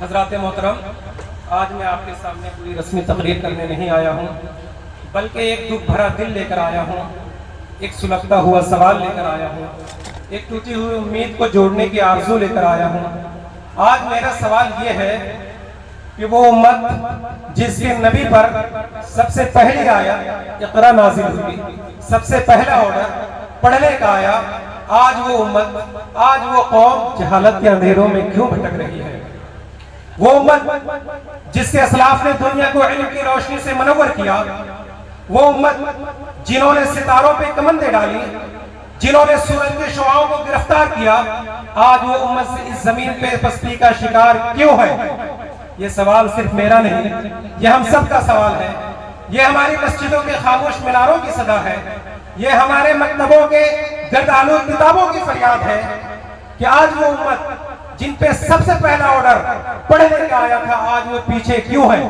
حضرات محترم، آج میں آپ کے سامنے کوئی رسمی تقریر کرنے نہیں آیا ہوں، بلکہ ایک دکھ بھرا دل لے کر آیا ہوں، ایک سلگتا ہوا سوال لے کر آیا ہوں، ایک ٹوٹی ہوئی امید کو جوڑنے کی آرزو لے کر آیا ہوں۔ آج میرا سوال یہ ہے کہ وہ امت جس کے نبی پر سب سے پہلی آیت اقرا نازل ہوئی، سب سے پہلا آرڈر پڑھنے کا آیا، آج وہ امت، آج وہ قوم جہالت کے اندھیروں میں کیوں بھٹک رہی ہے؟ وہ امت جس کے اسلاف نے دنیا کو علم کی روشنی سے منور کیا، وہ امت جنہوں نے ستاروں پہ کمندیں ڈالی، جنہوں نے سورج کے شعاعوں کو گرفتار کیا، آج وہ امت سے اس زمین پہ پستی کا شکار کیوں ہے؟ یہ سوال صرف میرا نہیں، یہ ہم سب کا سوال ہے، یہ ہماری مسجدوں کے خاموش میناروں کی صدا ہے، یہ ہمارے مکتبوں کے گردآلود کتابوں کی فریاد ہے کہ آج وہ امت جن پہ سب سے پہلا آرڈر پڑھنے کا آیا تھا، آج وہ پیچھے کیوں ہے؟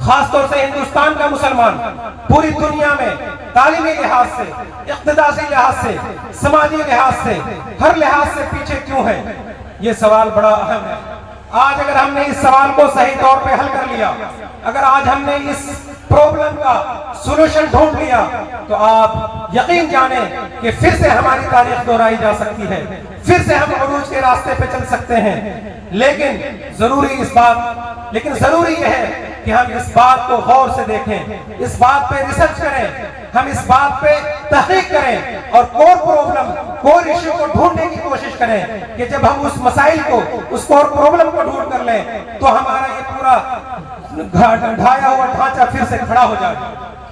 خاص طور سے ہندوستان کا مسلمان پوری دنیا میں تعلیمی لحاظ سے، اقتصادی لحاظ سے، سماجی لحاظ سے، ہر لحاظ سے پیچھے کیوں ہے؟ یہ سوال بڑا اہم ہے۔ آج اگر ہم نے اس سوال کو صحیح طور پہ حل کر لیا، اگر آج ہم نے اس پرابلم کا سولوشن ڈھونڈ لیا، تو آپ یقین جانیں کہ پھر سے ہماری تاریخ دہرائی جا سکتی ہے، پھر سے ہم عروج کے راستے پہ چل سکتے ہیں۔ لیکن ضروری یہ ہے کہ ہم اس بات کو غور سے دیکھیں، اس بات پہ ریسرچ کریں، ہم اس بات پہ تحقیق کریں اور کور پرابلم، کور ایشو کو ڈھونڈنے کی کوشش کریں کہ جب ہم اس مسائل کو، اس کور پرابلم کو ڈھونڈ کر لیں تو ہمارا یہ پورا ڈھایا ہوا ڈھانچہ پھر سے کھڑا ہو جائے۔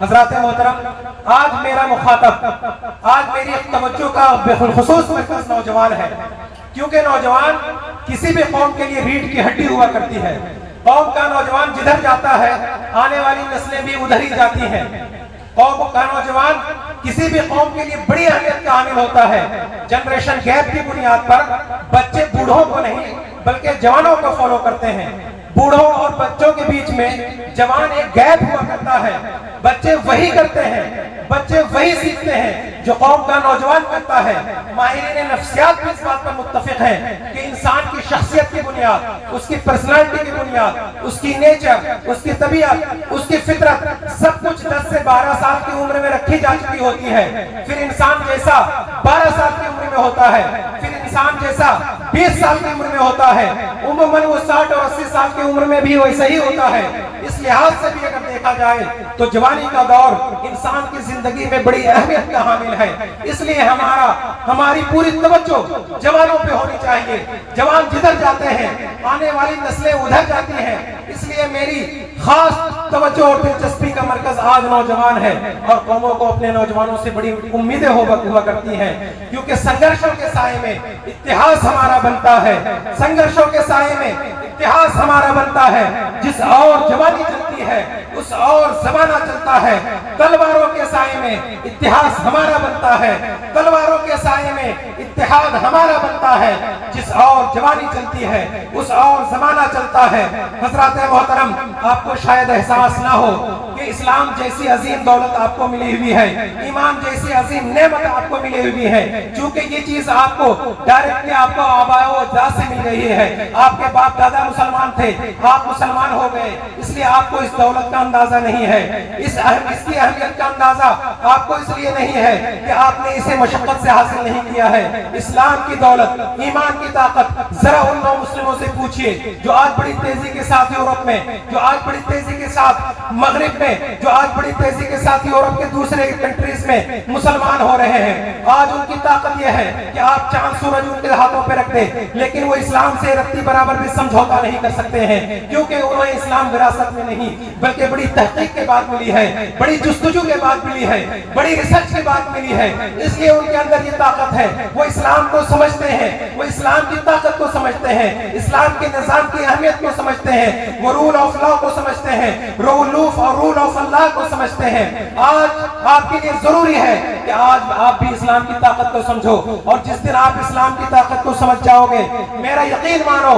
حضرات محترم، آج میرا مخاطب، آج میری توجہ کا بالخصوص مرکز نوجوان ہے، کیونکہ نوجوان کسی بھی قوم کے لیے ریڑھ کی ہڈی ہوا کرتی ہے۔ قوم کا نوجوان جدھر جاتا ہے، آنے والی نسلیں بھی ادھر ہی جاتی ہیں۔ قوم کا نوجوان کسی بھی قوم کے لیے بڑی اہمیت کا حامل ہوتا ہے۔ جنریشن گیپ کی بنیاد پر بچے بوڑھوں کو نہیں بلکہ جوانوں کو فالو کرتے ہیں۔ بوڑھوں اور بچوں کے بیچ میں جوان ایک گیپ ہوا کرتا ہے۔ بچے وہی کرتے ہیں، بچے وہی سیکھتے ہیں جو قوم کا نوجوان کرتا ہے۔ ماہرین نفسیات بھی اس بات پر متفق ہیں کہ انسان کی شخصیت کی بنیاد، اس کی پرسنالٹی کی بنیاد، اس کی نیچر، اس کی طبیعت، اس کی فطرت، سب کچھ 10 سے 12 سال کی عمر میں رکھی جا چکی ہوتی ہے۔ پھر انسان جیسا 12 سال کی عمر میں ہوتا ہے، پھر انسان جیسا 20 سال کی عمر میں ہوتا ہے، عموماً وہ 60 اور 80 سال کی عمر میں بھی ویسا ہی ہوتا ہے۔ اس لحاظ سے بھی اگر دیکھا جائے تو جوانی کا دور انسان کی زندگی میں بڑی اہمیت کا حامل ہے۔ اس لیے ہماری پوری توجہ جوانوں پہ ہونی چاہیے۔ جوان جدھر جاتے ہیں، آنے والی نسلیں ادھر جاتی ہیں۔ اس لیے میری خاص توجہ اور دلچسپی کا مرکز آج نوجوان ہے، اور قوموں کو اپنے نوجوانوں سے بڑی امیدیں ہوا کرتی ہیں، کیونکہ سنگرشوں کے سائے میں اتحاد ہمارا بنتا ہے۔ سنگرشوں کے سائے میں اتحاد ہمارا بنتا ہے۔ جس اور جوانی چلتی ہے اس اور زمانہ چلتا ہے۔ تلواروں کے سائے میں اتحاد ہمارا بنتا ہے، تلواروں کے سائے میں اتحاد ہمارا بنتا ہے۔ جس اور جوانی چلتی ہے اس اور زمانہ چلتا ہے۔ حضرات محترم، آپ کو شاید احساس نہ ہو کہ اسلام جیسی عظیم دولت آپ کو ملی ہوئی ہے، ایمان جیسی عظیم نعمت آپ کو ملی ہوئی ہے، چونکہ یہ چیز آپ کو ڈائریکٹلی آپ کو آباء و اجداد سے مل رہی ہے۔ آپ کے باپ دادا مسلمان تھے، آپ مسلمان ہو گئے، اس لیے آپ کو اس دولت کا اندازہ نہیں ہے۔ اس کی اہمیت کا اندازہ آپ کو اس لیے نہیں ہے کہ آپ نے اسے مشقت سے حاصل نہیں کیا ہے۔ اسلام کی دولت، ایمان کی طاقت ذرا ان نو مسلموں سے پوچھئے جو آج بڑی تیزی کے ساتھ یورپ میں، جو آج بڑی تیزی کے ساتھ مغرب میں، جو آج بڑی تیزی کے ساتھ یورپ کے دوسرے کنٹریز میں مسلمان ہو رہے ہیں۔ آج ان کی طاقت یہ ہے کہ آپ چاند سورج ان کے ہاتھوں پہ رکھ دیں، لیکن وہ اسلام سے رتی برابر بھی سمجھوتا نہیں کر سکتے ہیں، کیونکہ انہیں اسلام وراثت میں نہیں بلکہ بڑی تحقیق کے بعد ملی ہے، بڑی جستجو کے بعد ملی ہے، بڑی ریسرچ کے بعد ملی ہے۔ اس لیے ان کے اندر یہ طاقت ہے، وہ اسلام کو سمجھتے ہیں، وہ اسلام کی طاقت کو سمجھتے ہیں، اسلام کے نظام کی اہمیت کو سمجھتے ہیں، وہ رول آف لا کو سمجھتے ہیں، رول آف اللہ کو سمجھتے ہیں۔ آج آپ کے لیے ضروری ہے کہ آج آپ بھی اسلام کی طاقت کو سمجھو، اور جس دن آپ اسلام کی طاقت کو سمجھ جاؤ گے، میرا یقین مانو،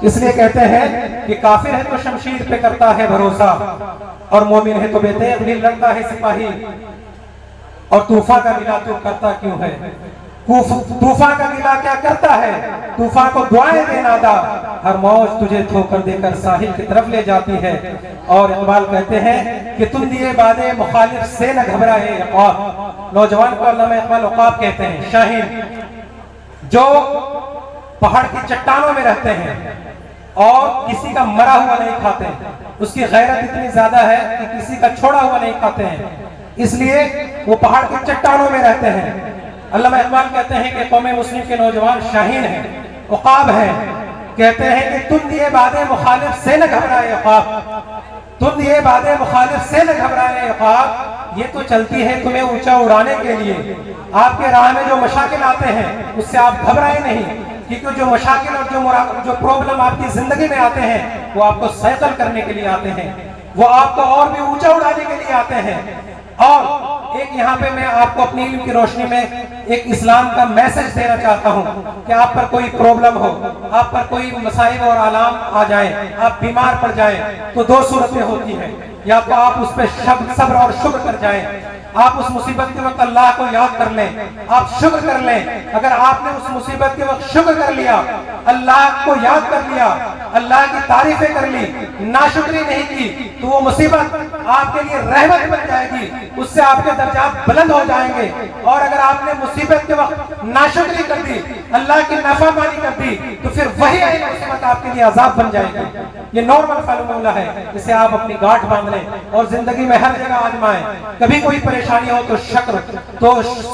اس لیے کہتے ہیں کہ کافر ہے تو شمشیر پہ کرتا ہے بھروسہ، اور مومن ہے تو بے تیغ بھی لڑتا ہے سپاہی، اور طوفان کا گلہ تو کرتا کیوں ہے؟ طوفان کا گلہ کیا کرتا ہے؟ طوفان کو دعائیں دے نادا، ہر موج تجھے ٹھوکر دے کر ساحل کی طرف لے جاتی ہے۔ اور اقبال کہتے ہیں کہ تم دیے بادے مخالف سے نہ گھبرائے عقاب۔ نوجوان کو علامہ اقبال عقاب کہتے ہیں، شاہین جو پہاڑ کی چٹانوں میں رہتے ہیں اور کسی کا مرا ہوا نہیں کھاتے، اس کی غیرت اتنی زیادہ ہے کہ کسی کا چھوڑا ہوا نہیں کھاتے ہیں، اس لیے وہ پہاڑ کی چٹانوں میں رہتے ہیں۔ علامہ اقبال کہتے ہیں کہ قوم مسلم کے نوجوان شاہین ہیں، عقاب ہیں، کہتے ہیں کہ تم دیے بادے مخالف سے نہ گھبرائے عقاب، تم دیے بادے مخالف سے نہ گھبرائے عقاب، یہ تو چلتی ہے تمہیں اونچا اڑانے کے لیے، آپ کے راہ میں جو مشاکل آتے ہیں اس سے آپ گھبرائے نہیں، کیونکہ جو مشاکل اور جو پرابلم آپ کی زندگی میں آتے ہیں وہ آپ کو سائیکل کرنے کے لیے آتے ہیں، وہ آپ کو اور بھی اونچا اڑانے کے لیے آتے ہیں۔ اور ایک یہاں پہ میں آپ کو اپنی علم کی روشنی میں ایک اسلام کا میسج دینا چاہتا ہوں کہ آپ پر کوئی پرابلم ہو، آپ پر کوئی مصائب اور آلام آ جائیں، آپ بیمار پڑ جائیں تو دو صورتیں ہوتی ہیں، یا تو آپ اس پہ صبر اور شکر کر جائیں، آپ اس مصیبت کے وقت اللہ کو یاد کر لیں، آپ شکر کر لیں۔ اگر آپ نے اس مصیبت کے وقت شکر کر لیا، اللہ کو یاد کر لیا، اللہ کی تعریفیں کر لی، ناشکری نہیں کی، تو وہ مصیبت آپ کے لیے رحمت بن جائے گی، اس سے آپ کے درجات بلند ہو جائیں گے۔ اور اگر آپ نے مصیبت کے وقت ناشکری کر دی، اللہ کی نافرمانی کر دی، تو پھر وہی مصیبت آپ کے لیے عذاب بن جائے گی۔ یہ نارمل فارمولہ ہے، اسے آپ اپنی گاٹھ باندھ لیں اور زندگی میں ہر جگہ آزمائیں۔ کبھی کوئی پریشانی ہو تو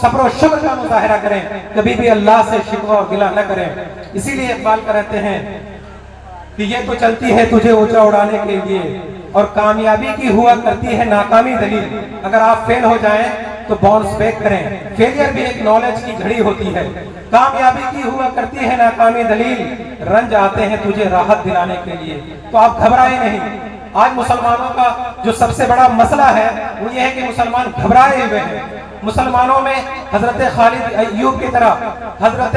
صبر و شکر کا مظاہرہ کریں، کبھی بھی اللہ سے شکوہ اور گلہ نہ کریں۔ اسی لیے اقبال کہتے ہیں کہ یہ تو چلتی ہے تجھے اونچا اڑانے کے لیے، اور کامیابی کی ہوا کرتی ہے ناکامی دلیل۔ اگر آپ فیل ہو جائیں تو باؤنس بیک کریں، فیلئر بھی ایک نالج کی گھڑی ہوتی ہے۔ کامیابی کی ہوا کرتی ہے ناکامی دلیل، رنج آتے ہیں تجھے راحت دلانے کے لیے، تو آپ گھبرائے نہیں۔ آج مسلمانوں کا جو سب سے بڑا مسئلہ ہے وہ یہ ہے کہ مسلمان گھبرائے ہوئے ہیں۔ مسلمانوں میں حضرت خالد ایوب کی طرح، حضرت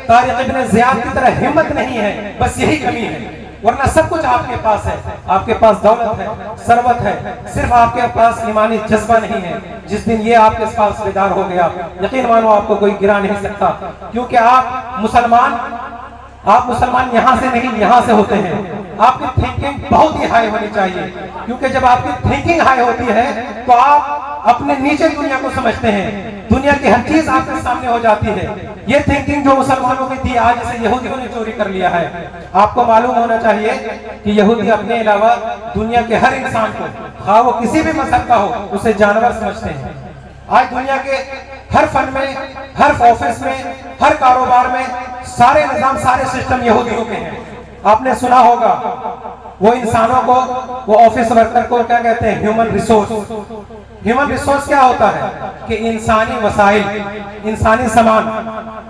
طارق ابن زیاد کی طرح ہمت نہیں ہے، بس یہی کمی ہے، ورنہ سب کچھ آپ کے پاس ہے۔ آپ کے پاس دولت ہے، ثروت ہے، صرف آپ کے پاس ایمانی جذبہ نہیں ہے۔ جس دن یہ آپ کے پاس بیدار ہو گیا، یقین مانو آپ کو کوئی گرا نہیں سکتا، کیونکہ آپ مسلمان یہاں سے نہیں یہاں سے ہوتے ہیں۔ آپ کی تھنکنگ بہت ہی ہائی ہونی چاہیے، کیونکہ جب آپ کی تھنکنگ ہائی ہوتی ہے تو آپ اپنے نیچے دنیا کو سمجھتے ہیں، دنیا کی ہر چیز آپ کے سامنے ہو جاتی ہے۔ یہ تھنکنگ جو مسلمانوں کی تھی آج اسے یہودیوں نے چوری کر لیا ہے۔ آپ کو معلوم ہونا چاہیے کہ یہودی اپنے علاوہ دنیا کے ہر انسان کو، خواہ وہ کسی بھی مذہب کا ہو، اسے جانور سمجھتے ہیں۔ آج دنیا کے ہر فن میں، ہر آفس میں، ہر کاروبار میں سارے نظام، سارے سسٹم یہودیوں کے ہیں۔ آپ نے سنا ہوگا وہ انسانوں کو، وہ آفس ورکر کو کیا کہتے ہیں؟ Human resource. ہیومن ریسورس کیا ہوتا ہے؟ کہ انسانی وسائل، انسانی سامان،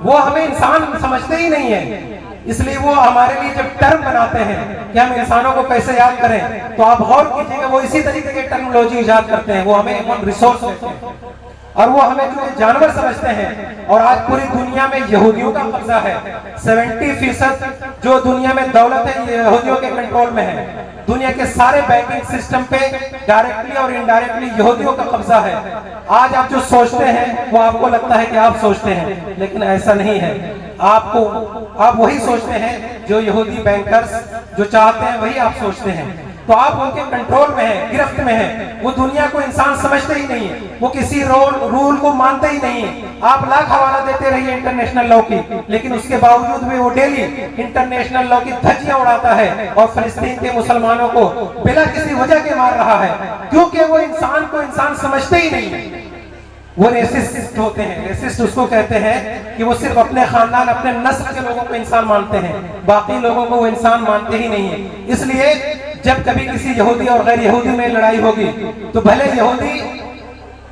وہ ہمیں انسان سمجھتے ہی نہیں ہیں۔ اس لیے وہ ہمارے لیے جب ٹرم بناتے ہیں کہ ہم انسانوں کو کیسے یاد کریں، تو آپ غور کیجئے کہ وہ اسی طریقے کے ٹرمنالوجی ایجاد کرتے ہیں، وہ ہمیں ہیومن ریسورس کہتے ہیں، اور وہ ہمیں جو جانور سمجھتے ہیں۔ اور آج پوری دنیا میں یہودیوں کا قبضہ ہے، 70% جو دنیا میں دولت ہے یہ یہودیوں کے کنٹرول میں ہے۔ دنیا کے سارے بینکنگ سسٹم پہ ڈائریکٹلی اور انڈائریکٹلی یہودیوں کا قبضہ ہے۔ آج آپ جو سوچتے ہیں وہ آپ کو لگتا ہے کہ آپ سوچتے ہیں، لیکن ایسا نہیں ہے۔ آپ وہی سوچتے ہیں جو یہودی بینکرز جو چاہتے ہیں وہی آپ سوچتے ہیں، تو آپ ان کے کنٹرول میں ہیں، گرفت میں ہیں۔ وہ دنیا کو انسان سمجھتے ہی نہیں ہے، وہ کسی رول کو مانتے ہی نہیں ہے۔ آپ لاکھ حوالہ دیتے رہیے انٹرنیشنل لاء کی، لیکن اس کے باوجود بھی وہ ڈیلی انٹرنیشنل لاء کی دھجیاں اڑاتا ہے اور فلسطین کے مسلمانوں کو بلا کسی وجہ کے مار رہا ہے، کیونکہ وہ انسان کو انسان سمجھتے ہی نہیں ہے۔ وہ ریسسٹ ہوتے ہیں۔ ریسسٹ اس کو کہتے ہیں کہ وہ صرف اپنے خاندان، اپنے نسل کے لوگوں کو انسان مانتے ہیں، باقی لوگوں کو وہ انسان مانتے ہی نہیں ہیں۔ اس لیے جب کبھی کسی یہودی اور غیر یہودی میں لڑائی ہوگی تو بھلے یہودی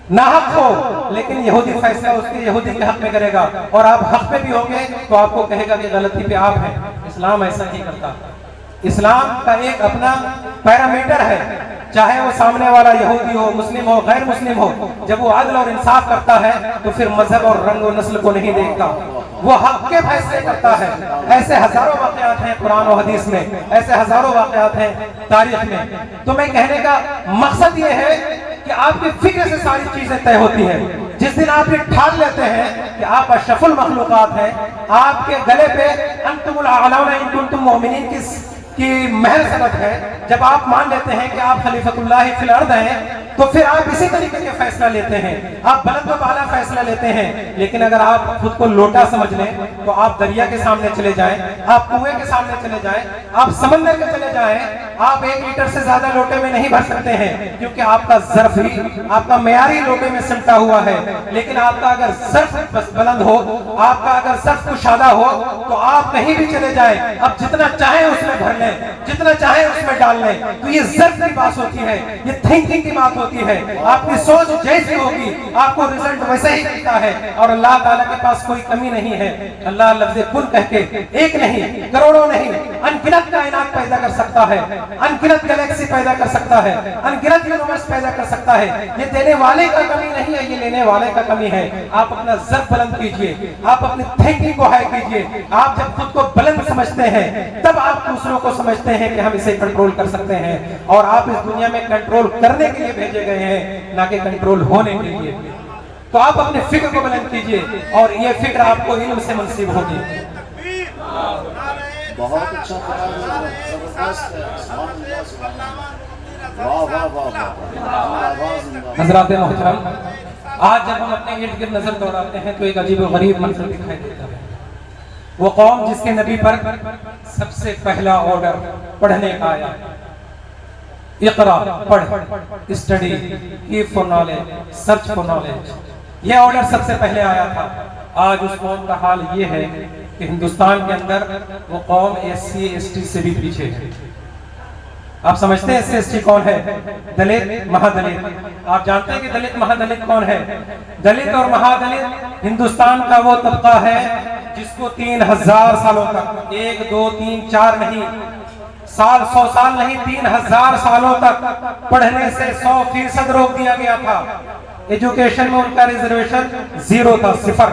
ناحق ہو، لیکن یہودی فیصلہ اس کے یہودی کے حق میں کرے گا، اور آپ حق پہ بھی ہوں گے تو آپ کو کہے گا کہ غلطی پہ آپ ہیں۔ اسلام ایسا نہیں کرتا۔ اسلام کا ایک اپنا پیرامیٹر ہے، چاہے وہ سامنے والا یہودی ہو، مسلم ہو، غیر مسلم ہو، جب وہ عدل اور انصاف کرتا ہے تو پھر مذہب اور رنگ و نسل کو نہیں دیکھتا۔ وہ حق کے فیصلے کرتا ہے. ایسے ہزاروں واقعات ہیں قرآن و حدیث میں, ایسے ہزاروں واقعات ہیں تاریخ میں. تو میں کہنے کا مقصد یہ ہے کہ آپ کی فکر سے ساری چیزیں طے ہوتی ہیں. جس دن آپ یہ ٹھان لیتے ہیں کہ آپ اشرف المخلوقات ہیں, آپ کے گلے پہ انتم الاعلون ان کنتم مؤمنین کی مہر سند ہے, جب آپ مان لیتے ہیں کہ آپ خلیفۃ اللہ فی الارض ہیں, تو پھر آپ اسی طریقے کے فیصلہ لیتے ہیں, آپ بلند و بالا فیصلہ لیتے ہیں. لیکن اگر آپ خود کو لوٹا سمجھ لیں تو آپ دریا کے سامنے چلے جائیں, آپ کنویں کے سامنے چلے جائیں, آپ سمندر کے چلے جائیں, آپ 1 لیٹر سے زیادہ لوٹے میں نہیں بھر سکتے ہیں, کیونکہ آپ کا ظرف ہی آپ کا معیاری لوٹے میں سمٹا ہوا ہے. لیکن آپ کا اگر ظرف بلند ہو, آپ کا اگر ظرف کشادہ ہو, تو آپ کہیں بھی چلے جائیں, اب جتنا چاہیں اس میں بھر لیں, جتنا چاہیں اس میں ڈال لیں. تو یہ ظرف کی بات ہوتی ہے, یہ تھنکنگ کی بات ہوتی ہے. آپ کی سوچ جیسی ہوگی آپ کو رزلٹ ویسے ہی ملتا ہے. اور اللہ تعالیٰ کے پاس کوئی کمی نہیں ہے. اللہ لفظ کن کہہ کے ایک نہیں, کروڑوں نہیں, انگنت کائنات پیدا کر سکتا ہے, انگنت گلیکسی پیدا کر سکتا ہے, انگنت یونیورس پیدا کر سکتا ہے. یہ دینے والے کا کمی نہیں ہے, یہ لینے والے کا کمی ہے. آپ اپنا ظرف بلند کیجئے, آپ اپنی تھنکنگ کو ہائی کیجئے. آپ جب خود کو بلند سمجھتے ہیں تب آپ دوسروں کو سمجھتے ہیں کہ ہم اسے کنٹرول کر سکتے ہیں. اور آپ اس دنیا میں کنٹرول کرنے کے لیے بھیجے گئے ہیں, نہ کہ کنٹرول ہونے کے لیے. تو آپ اپنے فکر کو بلند کیجئے اور یہ فکر آپ کو علم سے منسوب ہوگی. بہت اچھا زبردست ہے. حضرات محترم, آج جب ہم اپنے ارد گرد نظر دوڑاتے ہیں تو ایک عجیب و غریب منظر دکھائی دیتا ہے. وہ قوم جس کے نبی پر سب سے پہلا آرڈر پڑھنے کا آیا, اقرا, پڑھ, study, keep for knowledge, search for knowledge, یہ آرڈر سب سے پہلے آیا تھا. آج اس قوم کا حال یہ ہے کہ ہندوستان کے اندر وہ قوم SC/ST سے بھی پیچھے ہے. آپ سمجھتے ہیں SC/ST کون ہے؟ دلت, مہادلت. آپ جانتے ہیں کہ دلت مہادلت کون ہے؟ دلت اور مہادلت ہندوستان کا وہ طبقہ ہے جس کو 3000 سالوں تک, 1 2 3 4 نہیں, 100 سال نہیں, 3000 سالوں تک پڑھنے سے 100% روک دیا گیا تھا. ایجوکیشن میں ان کا ریزرویشن 0 تھا, 0,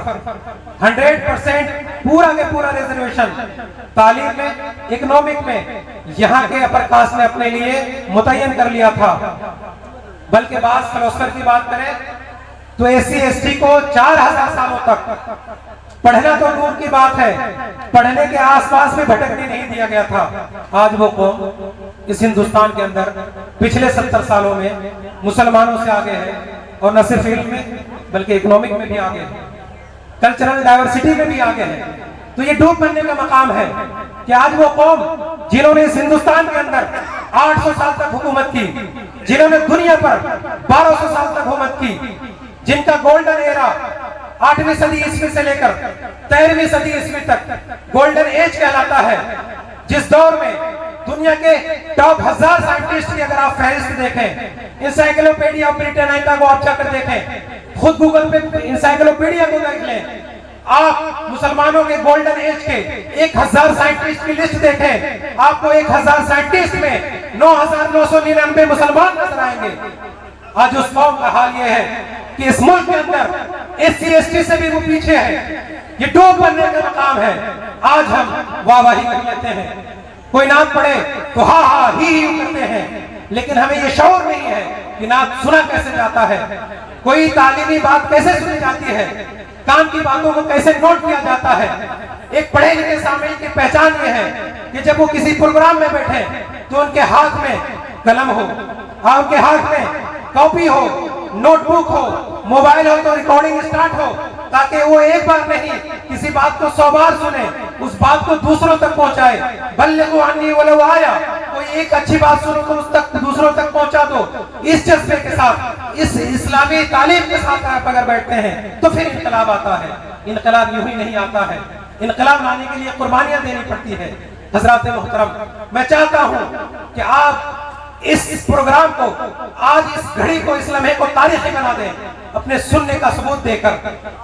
100% پورا کے پورا ریزرویشن. تعلیم میں, اکنامک میں یہاں کے اپر کاسٹ نے اپنے لیے متعین کر لیا تھا. بلکہ بعض فلسفر کی بات کریں تو SC/ST کو 4000 سالوں تک پڑھنا تو دور کی بات ہے, پڑھنے کے آس پاس میں بھٹکنے نہیں دیا گیا تھا. آج وہ قوم اس ہندوستان کے اندر پچھلے 70 سالوں میں مسلمانوں سے آگے ہے, اور نہ صرف علم میں بلکہ اکنامک میں بھی آگے ہے, کلچرل ڈائیورسٹی میں بھی آگے ہے. تو یہ ڈوب بننے کا مقام ہے کہ آج وہ قوم جنہوں نے اس ہندوستان کے اندر 800 سال تک حکومت کی, جنہوں نے دنیا پر 1200 سال تک حکومت کی, جن کا گولڈن ایرا 8ویں صدی عیسوی سے لے کر 13ویں صدی عیسوی تک گولڈن ایج کہلاتا ہے, جس دور میں دنیا کے ٹاپ 1000 سائنٹسٹ کی اگر آپ فہرست دیکھیں, انسائکلوپیڈیا بریٹانیکا کو آپ جا کر دیکھیں, خود گوگل پہ انسائکلوپیڈیا کو دیکھ لیں, آپ مسلمانوں کے گولڈن ایج کے 1000 سائنٹسٹ کی لسٹ دیکھیں, آپ کو 1000 سائنٹسٹ میں 9999 مسلمان نظر آئیں گے. آج اس قوم کا حال یہ ہے کہ اس ملک کے اندر SC/ST سے بھی وہ پیچھے ہے, یہ ڈوب بننے کا مقام ہے. آج ہم واہ واہی کر لیتے ہیں, کوئی نعت پڑھے تو ہاں ہاں ہی کرتے ہیں, لیکن ہمیں یہ شعور نہیں ہے کہ نعت سنا کیسے جاتا ہے, کوئی تعلیمی بات کیسے سنی جاتی ہے, کام کی باتوں کو کیسے نوٹ کیا جاتا ہے. ایک پڑھے لکھے سامعین کی پہچان یہ ہے کہ جب وہ کسی پروگرام میں بیٹھے تو ان کے ہاتھ میں قلم ہو, ان کے ہاتھ میں کاپی ہو, نوٹ بک ہو, موبائل ہو تو ریکارڈنگ سٹارٹ ہو, تاکہ وہ ایک بار نہیں کسی بات کو 100 بار سنے, اس بات کو دوسروں تک پہنچائے. بلغوا عنی ولو آیا, کوئی ایک اچھی بات سنو تو اس تک دوسروں تک پہنچا دو. اس جذبے کے ساتھ, اس اسلامی تعلیم کے ساتھ آپ اگر بیٹھتے ہیں تو پھر انقلاب آتا ہے. انقلاب یوں ہی نہیں آتا ہے, انقلاب لانے کے لیے قربانیاں دینی پڑتی ہے. حضرات محترم, میں چاہتا ہوں کہ آپ اس پروگرام کو, آج اس گھڑی کو, اس لمحے کو تاریخی بنا دیں, اپنے سننے کا ثبوت دے کر,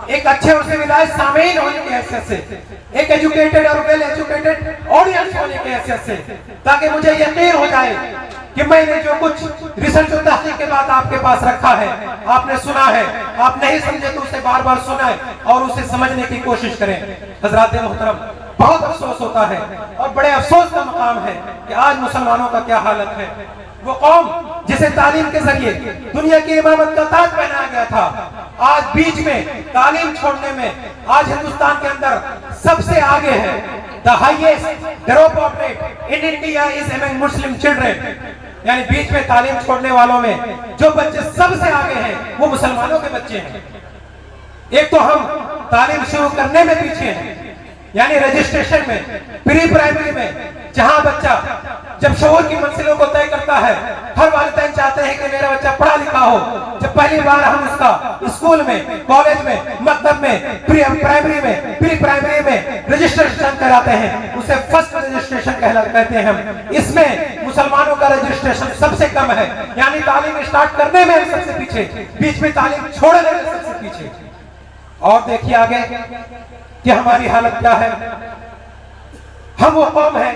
ایک اچھے اور سویلائزڈ سامعین ہونے کی حیثیت سے, ایک ایجوکیٹڈ اور ویل ایجوکیٹڈ آڈینس ہونے کی حیثیت سے, تاکہ مجھے یقین ہو جائے کہ میں نے جو کچھ ریسرچ اور تحقیق کے بعد آپ کے پاس رکھا ہے، آپ نے سنا ہے، آپ نہیں سمجھے تو اسے بار بار سنائیں اور اسے سمجھنے کی کوشش کریں۔ حضرات محترم، بہت افسوس ہوتا ہے اور بڑے افسوس کا مقام ہے کہ آج مسلمانوں کا کیا حالت ہے۔ وہ قوم جسے تعلیم کے ذریعے دنیا کی امامت کا تاج پہنایا گیا تھا، آج بیچ میں تعلیم چھوڑنے میں آج ہندوستان کے اندر سب سے آگے ہے۔ The highest drop rate in India is among Muslim children۔ یعنی بیچ میں تعلیم چھوڑنے والوں میں جو بچے سب سے آگے ہیں وہ مسلمانوں کے بچے ہیں۔ ایک تو ہم تعلیم شروع کرنے میں پیچھے ہیں، یعنی رجسٹریشن میں، پری پرائمری میں، جہاں بچہ جب شعور کی منزلوں کو طے کرتا ہے، ہر والدین چاہتے ہیں کہ میرا بچہ پڑھا لکھا ہو۔ جب پہلی بار ہم اس کا اسکول میں، کالج میں، مکتب میں، پری پرائمری میں رجسٹریشن کراتے ہیں، اسے فرسٹ رجسٹریشن کہتے ہیں ہم۔ اس میں مسلمانوں کا رجسٹریشن سب سے کم ہے، یعنی تعلیم اسٹارٹ کرنے میں سب سے پیچھے، بیچ میں تعلیم چھوڑنے میں سب سے پیچھے۔ اور دیکھیے آگے کہ ہماری حالت کیا ہے۔ ہم وہ قوم ہیں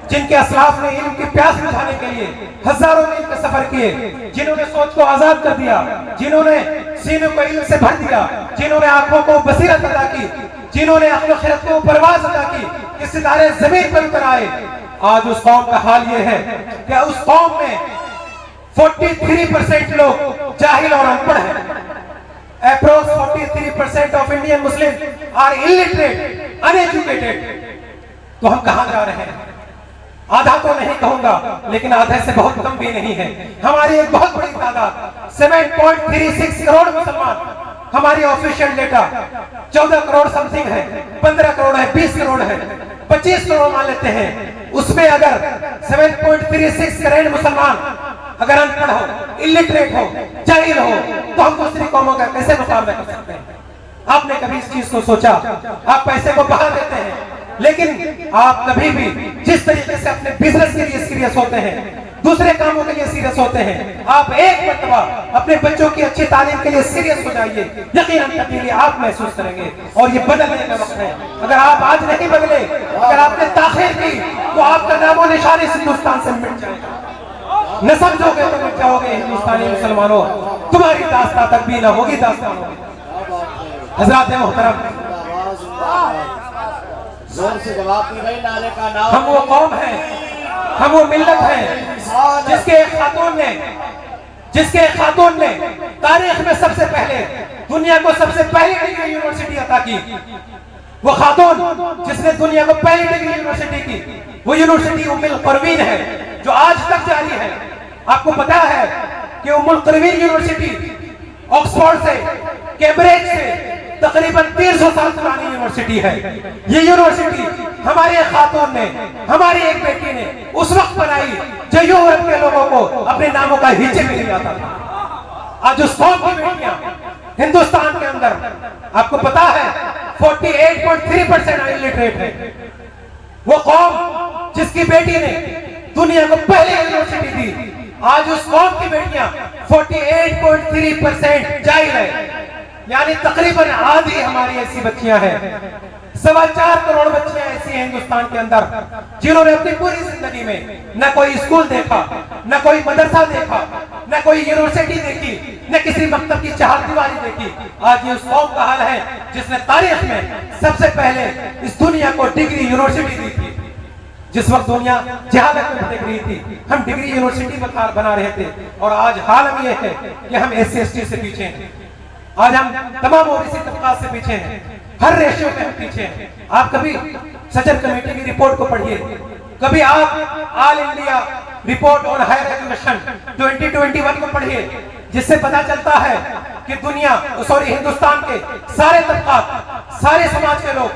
جن کے اسلاف نے علم کی پیاس بجھانے کے لیے ہزاروں میل کے سفر کیے، جنہوں نے سوچ کو آزاد کر دیا، جنہوں نے سینوں کو علم سے بھر دیا، جنہوں نے آنکھوں کو بصیرت عطا کی، جنہوں نے عقل و خرد کو پرواز عطا کی کہ ستارے زمین پر اتر آئے۔ آج اس قوم کا حال یہ ہے کہ اس قوم میں 43% لوگ جاہل اور ان پڑھ ہیں۔ Approx 43% of Indian Muslims are illiterate, uneducated۔ تو ہم کہاں جا رہے ہیں؟ آدھا تو نہیں کہوں گا لیکن آدھے سے بہت کم بھی نہیں ہے۔ ہماری ایک بہت بڑی تعداد 7.36 کروڑ مسلمان، ہماری official data 14 crore some thing ہے، 15 کروڑ ہے، 20 کروڑ ہے، 25 کروڑ مان لیتے ہیں۔ اس میں اگر 7.36 کروڑ مسلمان اگر ان پڑھ ہو، الٹریٹ ہو، جاہل ہو، تو ہم دوسری قوموں کا کیسے مقابلہ کر سکتے ہیں؟ آپ نے کبھی اس چیز کو سوچا؟ آپ پیسے کو بہا دیتے ہیں، لیکن آپ کبھی بھی جس طریقے سے اپنے بزنس کے لیے سیریس ہوتے ہیں، دوسرے کاموں کے لیے سیریس ہوتے ہیں، آپ ایک مرتبہ اپنے بچوں کی اچھی تعلیم کے لیے سیریس ہو جائیے، یقیناً تبدیلی آپ محسوس کریں گے اور یہ بدلنے کا وقت ہے۔ اگر آپ آج نہیں بدلے، اگر آپ نے تاخیر کی تو آپ کا نام و نشان اس ہندوستان سے مٹ جائے گا۔ نہ سمجھو گے تو مٹ جاؤ گے ہندوستانی مسلمانوں، تمہاری داستان تک بھی نہ ہوگی داستان ہوگی۔ حضرات محترم، زور سے جواب دی گئی نعرے کا نام۔ ہم وہ قوم ہیں، ہم وہ ملت ہیں جس کے ایک خاتون نے تاریخ میں سب سے پہلے دنیا کو سب سے پہلی ڈگری یونیورسٹی عطا کی۔ وہ خاتون جس نے دنیا کو پہلی ڈگری یونیورسٹی کی، وہ یونیورسٹی ام القروین ہے جو آج تک جاری ہے۔ آپ کو پتا ہے کہ ام القروین یونیورسٹی آکسفورڈ سے، کیمبرج سے تقریباً 300 سال پرانی یونیورسٹی ہے۔ یہ یونیورسٹی ہمارے خاتون نے، ہماری ایک بیٹی نے اس وقت بنائی جو یورپ کے لوگوں کو اپنے ناموں کا ہیچے میں نہیں آتا تھا۔ آج اس قوم کی بیٹیاں ہندوستان کے اندر، آپ کو پتا ہے 48.3% illiterate ہے۔ وہ قوم جس کی بیٹی نے دنیا کو پہلی یونیورسٹی دی، آج اس قوم کی بیٹیاں 48.3% جاہل ہے، یعنی تقریباً آدھی ہماری ایسی بچیاں ہیں۔ 4.25 کروڑ بچیاں ایسی ہیں ہندوستان کے اندر جنہوں نے اپنی پوری زندگی میں نہ کوئی اسکول دیکھا، نہ کوئی مدرسہ دیکھا، نہ کوئی یونیورسٹی دیکھی، نہ کسی مکتب کی چہار دیواری دیکھی۔ آج یہ اس قوم کا حال ہے جس نے تاریخ میں سب سے پہلے اس دنیا کو ڈگری یونیورسٹی دی تھی۔ جس وقت دنیا جہالت میں بھٹک رہی تھی، ہم ڈگری یونیورسٹی بنا رہے تھے، اور آج حال ہم یہ ہے کہ ہم SC/ST سے پیچھے ہیں۔ آج ہم تمام اوبیسی طبقات سے پیچھے ہیں، ہر ریشیو میں ہم پیچھے ہیں۔ آپ کبھی سچر کمیٹی کی رپورٹ کو پڑھیے، کبھی آپ all India report on higher education 2021 کو پڑھیے، جس سے پتا چلتا ہے کہ ہندوستان کے سارے طبقات، سارے سماج کے لوگ،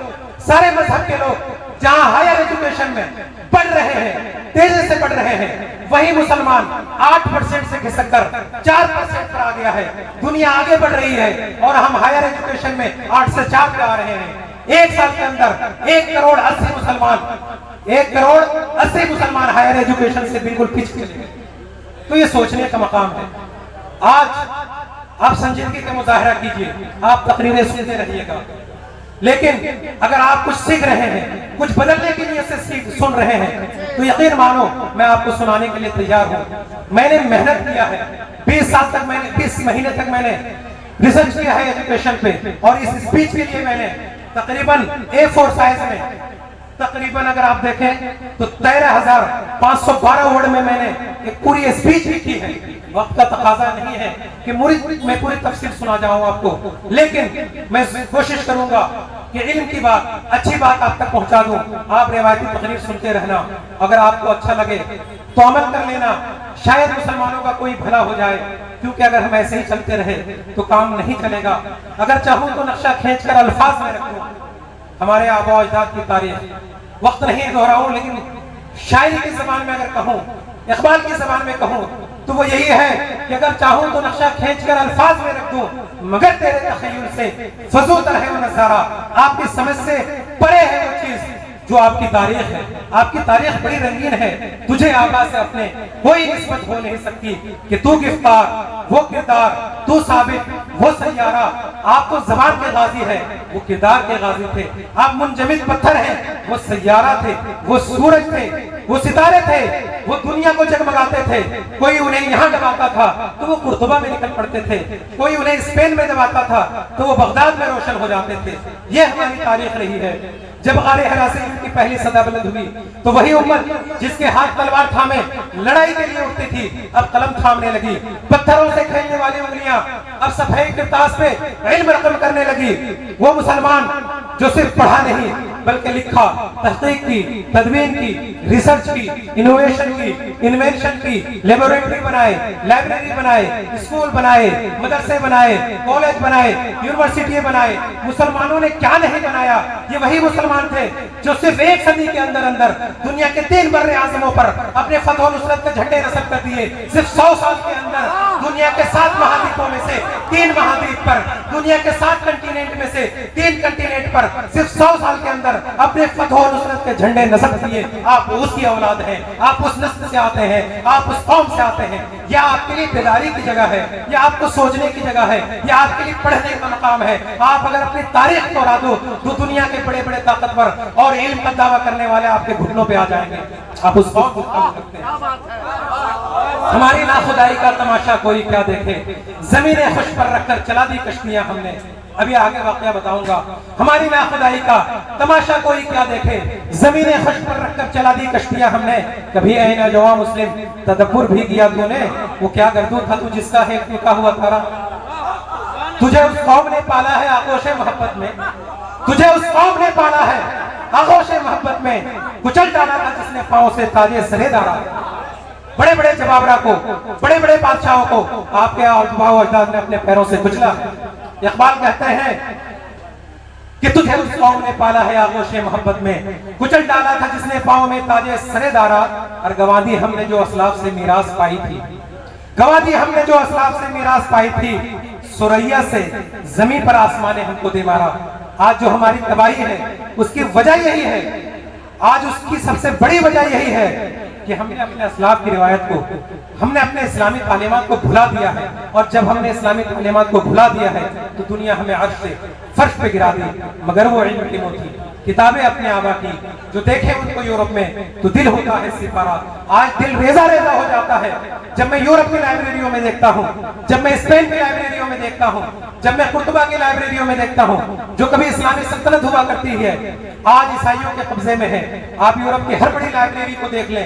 سارے مذہب کے لوگ جہاں ہائر ایجوکیشن میں پڑھ رہے ہیں، تیزی سے پڑھ رہے ہیں، وہی مسلمان 8% سے کھسک کر 4% پر آ گیا ہے۔ دنیا آگے بڑھ رہی ہے اور ہم ہائر ایجوکیشن میں 8 سے 4 پہ آ رہے ہیں۔ ایک سال کے اندر 1 کروڑ 80 مسلمان ہائر ایجوکیشن سے بالکل پیچھے چلے گئے۔ تو یہ سوچنے کا مقام ہے۔ آج آپ سنجیدگی کا مظاہرہ کیجئے، آپ تقریریں سنتے رہیے گا، لیکن اگر آپ کچھ سیکھ رہے ہیں، کچھ بدلنے کے لیے سن رہے ہیں تو یقین مانو میں آپ کو سنانے کے لیے تیار ہوں۔ میں نے محنت کیا ہے، 20 مہینے تک میں نے ریسرچ کیا ہے ایجوکیشن پہ، اور اس اسپیچ کے لیے میں نے تقریباً A4 سائز میں تقریباً اگر آپ دیکھیں تو 13,512 ورڈ میں نے ایک پوری اسپیچ بھی کی ہے۔ وقت کا تقاضا نہیں ہے کہ میں پوری تفصیل سنا جاؤں آپ کو، لیکن میں کوشش کروں گا کہ علم کی بات، اچھی بات آپ تک پہنچا دوں۔ آپ روایتی تقریر سنتے رہنا، اگر آپ کو اچھا لگے تو عمل کر لینا، شاید مسلمانوں کا کوئی بھلا ہو جائے، کیونکہ اگر ہم ایسے ہی چلتے رہے تو کام نہیں چلے گا۔ اگر چاہوں تو نقشہ کھینچ کر الفاظ میں رکھوں ہمارے آباء و اجداد کی تاریخ، وقت نہیں دہراؤں، لیکن شاعری کی زبان میں اگر کہوں، اقبال کی زبان میں کہوں تو وہ یہی ہے کہ اگر چاہوں تو نقشہ کھینچ کر الفاظ میں رکھ دوں، مگر تیرے تخیل سے فضول تر ہے وہ نظارہ، آپ کی سمجھ سے پرے ہے وہ چیز جو آپ کی تاریخ ہے۔ آپ کی تاریخ بڑی رنگین ہے، تجھے آبا سے اپنے کوئی نسبت ہو نہیں سکتی کہ تو گفتار، وہ کردار، تو ثابت، وہ سیارہ۔ آپ تو زبان کے غازی ہے، وہ کردار کے غازی تھے۔ آپ منجمد پتھر ہیں، وہ سیارہ تھے، وہ سورج تھے، وہ ستارے تھے، وہ دنیا کو جگمگاتے تھے۔ کوئی انہیں یہاں جب آتا تھا تو وہ قرطبہ میں نکل پڑتے تھے، کوئی انہیں اسپین میں جب آتا تھا تو وہ بغداد میں روشن ہو جاتے تھے۔ یہ ہماری تاریخ رہی ہے۔ جب غار حرا سے ان کی پہلی صدا بلند ہوئی تو وہی امت جس کے ہاتھ تلوار تھامے لڑائی کے لیے اٹھتی تھی اب قلم تھامنے لگی، پتھروں سے کھیلنے والی انگلیاں اب صفحے کرتاس پہ علم رقم کرنے لگی۔ وہ مسلمان جو صرف پڑھا نہیں بلکہ لکھا، تحقیق کی، تدوین کی، ریسرچ کی، انوویشن کی، انوینشن کی، لیبوریٹری بنائے، لائبریری بنائے، اسکول بنائے، مدرسے بنائے، کالج بنائے، یونیورسٹی بنائے۔ مسلمانوں نے کیا نہیں بنایا؟ یہ وہی مسلمان تھے جو صرف ایک صدی کے اندر دنیا کے 3 بر اعظموں پر اپنے فتح و نصرت کے جھنڈے نصب کر دیے۔ صرف 100 سال کے اندر دنیا کے 7 مہادیپوں میں سے 3 مہادیپ پر، دنیا کے 7 کنٹیننٹ میں سے 3 کنٹیننٹ پر صرف 100 سال کے اندر اپنے فتح و نصرت کے جھنڈے نصب کیے۔ آپ اس کی اولاد ہیں، آپ اس نسل سے آتے ہیں، آپ اس قوم سے آتے ہیں۔ یہ آپ کے لیے بیداری کی جگہ ہے، یہ آپ کو سوچنے کی جگہ ہے، یہ آپ کے لیے پڑھنے کا مقام ہے۔ آپ اگر اپنی تاریخ کو دو تو دنیا کے بڑے بڑے طاقتور اور علم کا دعویٰ کرنے والے آپ کے گھٹنوں پہ آ جائیں گے۔ آپ اس قوم کو کام کرتے ہیں۔ ہماری ناخدائی کا تماشا کوئی کیا دیکھے، زمین خوش پر رکھ کر چلا دی کشتیاں ہم نے۔ ابھی آگے واقعہ بتاؤں گا۔ ہماری ناخدائی کا تماشا کوئی کیا دیکھے، زمین خوش پر رکھ کر چلا دی کشتیاں ہم نے۔ کبھی اے نوجوان مسلم تدبر بھی کیا تو نے، وہ کیا گردو تھا تو جس کا ہے ٹوٹا ہوا تھارا۔ تجھے اس قوم نے پالا ہے آغوش محبت میں، تجھے اس قوم نے پالا ہے آغوش محبت میں، کچل ڈالا تھا جس نے پاؤں سے تاجے سرے دارا۔ بڑے بڑے جبابرہ کو، بڑے بڑے بادشاہوں کو آپ کے آباء و اجداد نے اپنے پیروں سے کچلا ہے۔ اقبال کہتے ہیں کہ تجھے اس قوم نے پالا ہے آغوش محبت میں، کچل ڈالا تھا جس نے پاؤں میں تاجے سرے دارا، اور گواہ دی ہم نے جو اسلاف سے میراث پائی تھی، گواہ دی ہم نے جو اسلاف سے میراث پائی تھی، سریا سے زمین پر آسمان نے ہم کو دے مارا۔ آج جو ہماری تباہی ہے اس کی وجہ یہی ہے، آج اس کی سب سے بڑی وجہ یہی ہے کہ ہم نے اپنے اسلاف کی روایت کو، ہم نے اپنے اسلامی تعلیمات کو بھلا دیا ہے، اور جب ہم نے اسلامی تعلیمات کو بھلا دیا ہے تو دنیا ہمیں عرش سے فرش پہ گرا دی، مگر وہ علم کی موت تھی، کتابیں اپنے آبا کی جو دیکھیں ان کو یورپ میں تو دل ہوتا ہے سپارہ۔ آج دل ریزہ ریزہ ہو جاتا ہے جب میں یورپ کی لائبریریوں میں دیکھتا ہوں، جب میں اسپین کی لائبریریوں میں دیکھتا ہوں، جب میں قرطبہ کی لائبریریوں میں دیکھتا ہوں جو کبھی اسلامی سلطنت ہوا کرتی ہے آج عیسائیوں کے قبضے میں ہے۔ آپ یورپ کی ہر بڑی لائبریری کو دیکھ لیں،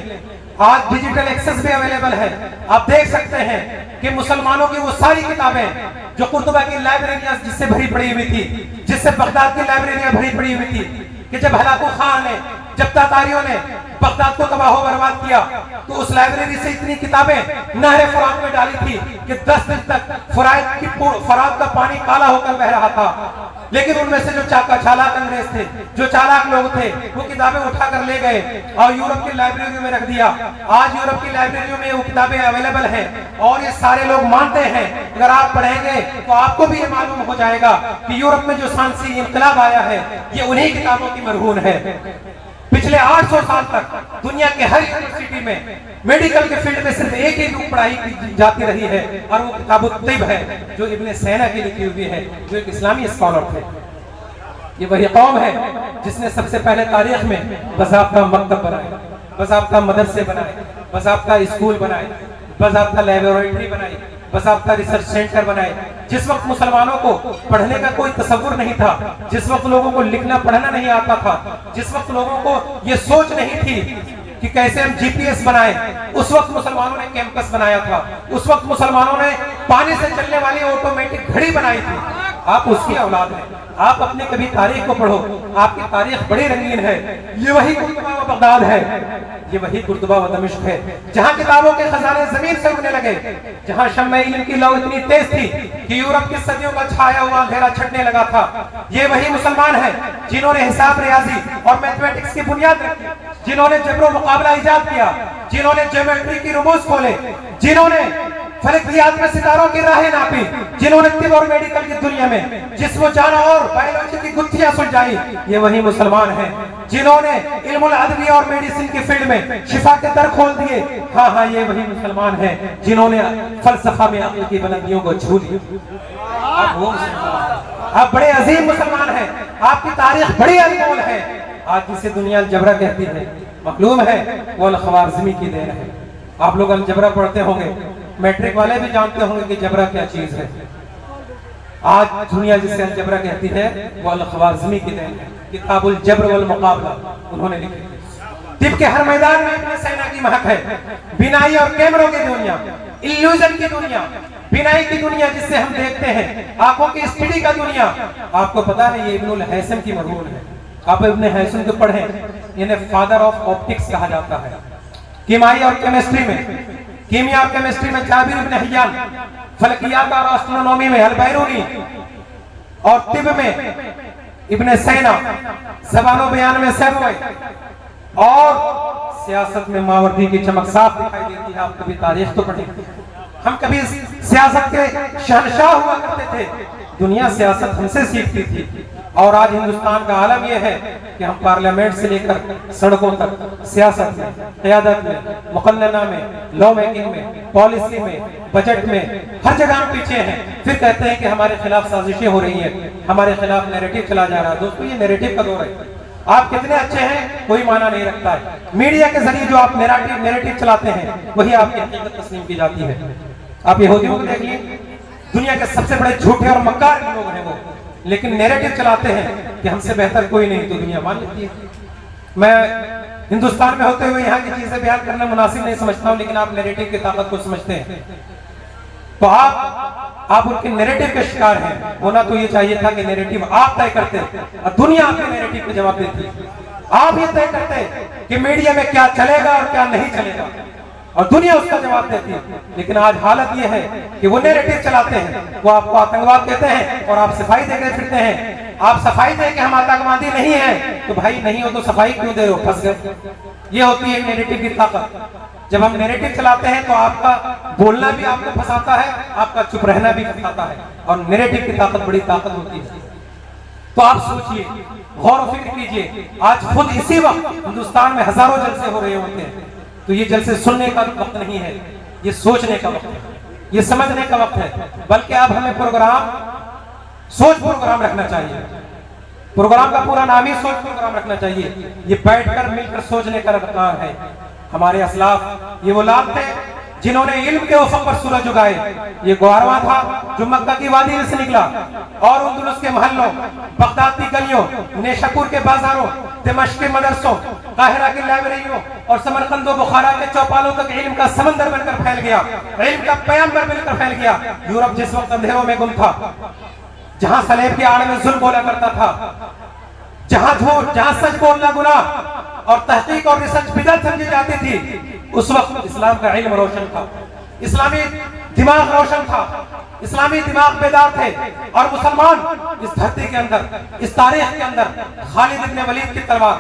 آج ڈیجیٹل ایکسس بھی اویلیبل ہے، آپ دیکھ سکتے ہیں کہ مسلمانوں کی وہ ساری کتابیں جو قرطبہ کی لائبریریاں جس سے بھری پڑی ہوئی تھی، جس سے بغداد کی لائبریریاں بھری پڑی ہوئی تھی، کہ جب ہلاکو خان نے، جب تاتاریوں نے بغداد کو تباہ و برباد کیا تو اس لائبریری سے اتنی کتابیں نہر فرات میں ڈالی تھی کہ 10 دن تک فرات کا پانی کالا ہو کر بہ رہا تھا، لیکن ان میں سے جو چالاک انگریز تھے، جو چالاک لوگ تھے، وہ کتابیں اٹھا کر لے گئے اور یورپ کی لائبریریوں میں رکھ دیا۔ آج یورپ کی لائبریریوں میں وہ کتابیں اویلیبل ہیں اور یہ سارے لوگ مانتے ہیں، اگر آپ پڑھیں گے تو آپ کو بھی یہ معلوم ہو جائے گا کہ یورپ میں جو سائنسی انقلاب آیا ہے یہ انہی کتابوں کی مرہون ہے۔ پچھلے 800 سال تک دنیا کے ہر یونیورسٹی میں میڈیکل کے فیلڈ میں صرف ایک ہی بک پڑھائی کی جاتی رہی ہے اور وہ کتاب الطب ہے جو ابن سینا کی لکھی ہوئی ہے، جو ایک اسلامی اسکالر تھے۔ یہ وہی قوم ہے جس نے سب سے پہلے تاریخ میں باضابطہ مکتب بنائے، باضابطہ مدرسے بنائے، باضابطہ اسکول بنائے، باضابطہ لیبارٹری بنائی، باضابطہ ریسرچ سینٹر بنائے۔ جس وقت مسلمانوں کو پڑھنے کا کوئی تصور نہیں تھا، جس وقت لوگوں کو لکھنا پڑھنا نہیں آتا تھا، جس وقت لوگوں کو یہ سوچ نہیں تھی کہ کیسے ہم جی پی ایس بنائیں، اس وقت مسلمانوں نے کیمپس بنایا تھا، اس وقت مسلمانوں نے پانی سے چلنے والی آٹومیٹک گھڑی بنائی تھی۔ آپ اس کی اولاد ہیں، آپ اپنے کبھی تاریخ کو پڑھو، آپ کی تاریخ بڑی رنگین ہے۔ یہ وہی قرطبہ و بغداد ہے، یہ وہی قرطبہ و دمشق ہے جہاں کتابوں کے خزانے زمین سے اگنے لگے، جہاں شمع علم کی لو اتنی تیز تھی کہ یورپ کی صدیوں کا چھایا ہوا اندھیرا چھٹنے لگا تھا۔ یہ وہی مسلمان ہیں جنہوں نے حساب ریاضی اور میتھمیٹکس کی بنیاد رکھی، جنہوں نے جبر و مقابلہ ایجاد کیا، جنہوں نے جیومیٹری کی رموز کھولے، جنہوں نے فلکیات میں ستاروں کی راہیں ناپی، جنہوں نے طب اور میڈیکل کی دنیا میں جسم و جان اور بائیولوجی کی گتھیاں سلجھائی۔ یہ وہی مسلمان ہیں جنہوں نے علم الادویہ اور میڈیسن کی فیلڈ میں شفا کے در کھول دیے۔ ہاں ہاں، یہ وہی مسلمان ہیں جنہوں نے فلسفہ میں عقل کی بلندیوں کو چھو لیا۔ آپ بڑے عظیم مسلمان ہیں، آپ کی تاریخ بڑی انمول ہے۔ آج جسے دنیا الجبرا کہتی ہے، معلوم ہے وہ الخوارزمی کی دین ہے۔ آپ لوگ الجبرا پڑھتے ہوں گے، میٹرک والے بھی جانتے ہوں گے کہ جبرا کیا چیز ہے۔ آج دنیا جسے الجبرا کہتی ہے وہ الخوارزمی کی دین ہے۔ کتاب الجبر والمقابلہ انہوں نے لکھی ہے۔ طب کے ہر میدان میں ابن سینا کی مہک ہے۔ بینائی اور کیمروں کی دنیا، ایلیوژن کی دنیا، بینائی کی دنیا جس سے ہم دیکھتے ہیں، آنکھوں کی اسٹڈی کا دنیا۔ آپ کو پتا ہے یہ ابن الہیثم کی مرہون ہے۔ آپ ابن ہیثم کو پڑھیں، انہیں فادر آف آپٹکس کہا جاتا ہے۔ کیمیائی اور کیمسٹری میں، کیمیا اور کیمسٹری میں جابر ابن حیان، فلکیات اور اسٹرونومی میں البیرونی، اور طب میں ابن سینا، زبان و بیان میں سیبوئی، اور سیاست میں ماوردی کی چمک صاف دکھائی دیتی ہے۔ آپ کبھی تاریخ تو پڑھیں، ہم کبھی سیاست کے شہنشاہ ہوا کرتے تھے، دنیا سیاست ہم سے سیکھتی تھی۔ اور آج ہندوستان کا عالم یہ ہے کہ ہم پارلیمنٹ سے لے کر سڑکوں تک سیاست میں، قیادت میں، مقننہ میں، لا میکنگ میں، پالیسی میں، بجٹ میں، ہر جگہ ہم پیچھے ہیں۔ پھر کہتے ہیں کہ ہمارے خلاف سازشیں ہو رہی ہیں، ہمارے خلاف نیریٹو چلا جا رہا ہے۔ دوستو، یہ نیریٹو کا دور ہے۔ آپ کتنے اچھے ہیں کوئی معنی نہیں رکھتا ہے۔ میڈیا کے ذریعے جو آپ نیریٹو چلاتے ہیں وہی آپ کی حقیقت تسلیم کی جاتی ہے۔ آپ یہودیوں کو دیکھ لیں، دنیا کے سب سے بڑے جھوٹے اور مکار لوگ ہیں وہ، لیکن نیریٹو چلاتے ہیں کہ ہم سے بہتر کوئی نہیں، تو دنیا مان لیتی ہے۔ میں ہندوستان میں ہوتے ہوئے یہاں کی چیزیں بیان کرنا مناسب نہیں سمجھتا ہوں، لیکن آپ نیریٹو کی طاقت کو سمجھتے ہیں تو آپ ان کے نیریٹو کے شکار ہیں۔ ہونا تو یہ چاہیے تھا کہ نیریٹو آپ طے کرتے اور دنیا آپ کے نیریٹو پہ جواب دیتی۔ آپ یہ طے کرتے کہ میڈیا میں کیا چلے گا اور کیا نہیں چلے گا، اور دنیا اس کا جواب دیتی ہے۔ لیکن آج حالت یہ ہے کہ وہ نیریٹو چلاتے ہیں، وہ آپ کو آتنکواد کہتے ہیں اور آپ صفائی دے کے پھرتے ہیں۔ آپ صفائی دے کہ ہم آتنکوادی نہیں ہیں، تو بھائی نہیں ہو تو صفائی کیوں دے ہو؟ پھنس گئے۔ یہ ہوتی ہے نیریٹو کی طاقت۔ جب ہم نیریٹو چلاتے ہیں تو آپ کا بولنا بھی آپ کو پھنساتا ہے، آپ کا چپ رہنا بھی پھنساتا ہے، اور نیریٹو کی طاقت بڑی طاقت ہوتی ہے۔ تو آپ سوچئے، غور و فکر کیجئے، آج خود اسی وقت ہندوستان میں ہزاروں جلسے ہو رہے ہوتے ہیں، تو یہ جلسے سننے کا وقت نہیں ہے، یہ سوچنے کا وقت ہے، یہ سمجھنے کا وقت ہے۔ بلکہ اب ہمیں سوچ پروگرام رکھنا چاہیے۔ پروگرام کا پورا نام ہی سوچ پروگرام رکھنا چاہیے۔ یہ بیٹھ کر مل کر سوچنے کا کام ہے۔ ہمارے اسلاف یہ وہ لوگ تھے جنہوں نے علم کے افق پر سورج اگائے۔ یہ گوارواں تھا جو مکہ کی وادی سے نکلا اور اندلس کے محلوں، بغداد کی گلیوں، نیشاپور کے بازاروں، دمشق کے مدرسوں، قاہرہ کی لائبریریوں اور سمرقند و بخارا کے چوپالوں تک علم کا سمندر بن کر پھیل گیا، علم کا پیغمبر بن کر پھیل گیا۔ یورپ جس وقت اندھیروں میں گم تھا، جہاں سلیب کی آڑ میں ظلم بولا کرتا تھا، جہاں جھوٹ، جہاں سچ بولنا گناہ اور تحقیق اور ریسرچ بدعت سمجھی جاتی تھی، اس وقت اسلام کا علم روشن تھا، اسلامی دماغ روشن تھا، اسلامی دماغ بیدار تھے، اور مسلمان اس دھرتی کے اندر، اس تاریخ کے اندر خالد ابن ولید کی تلوار،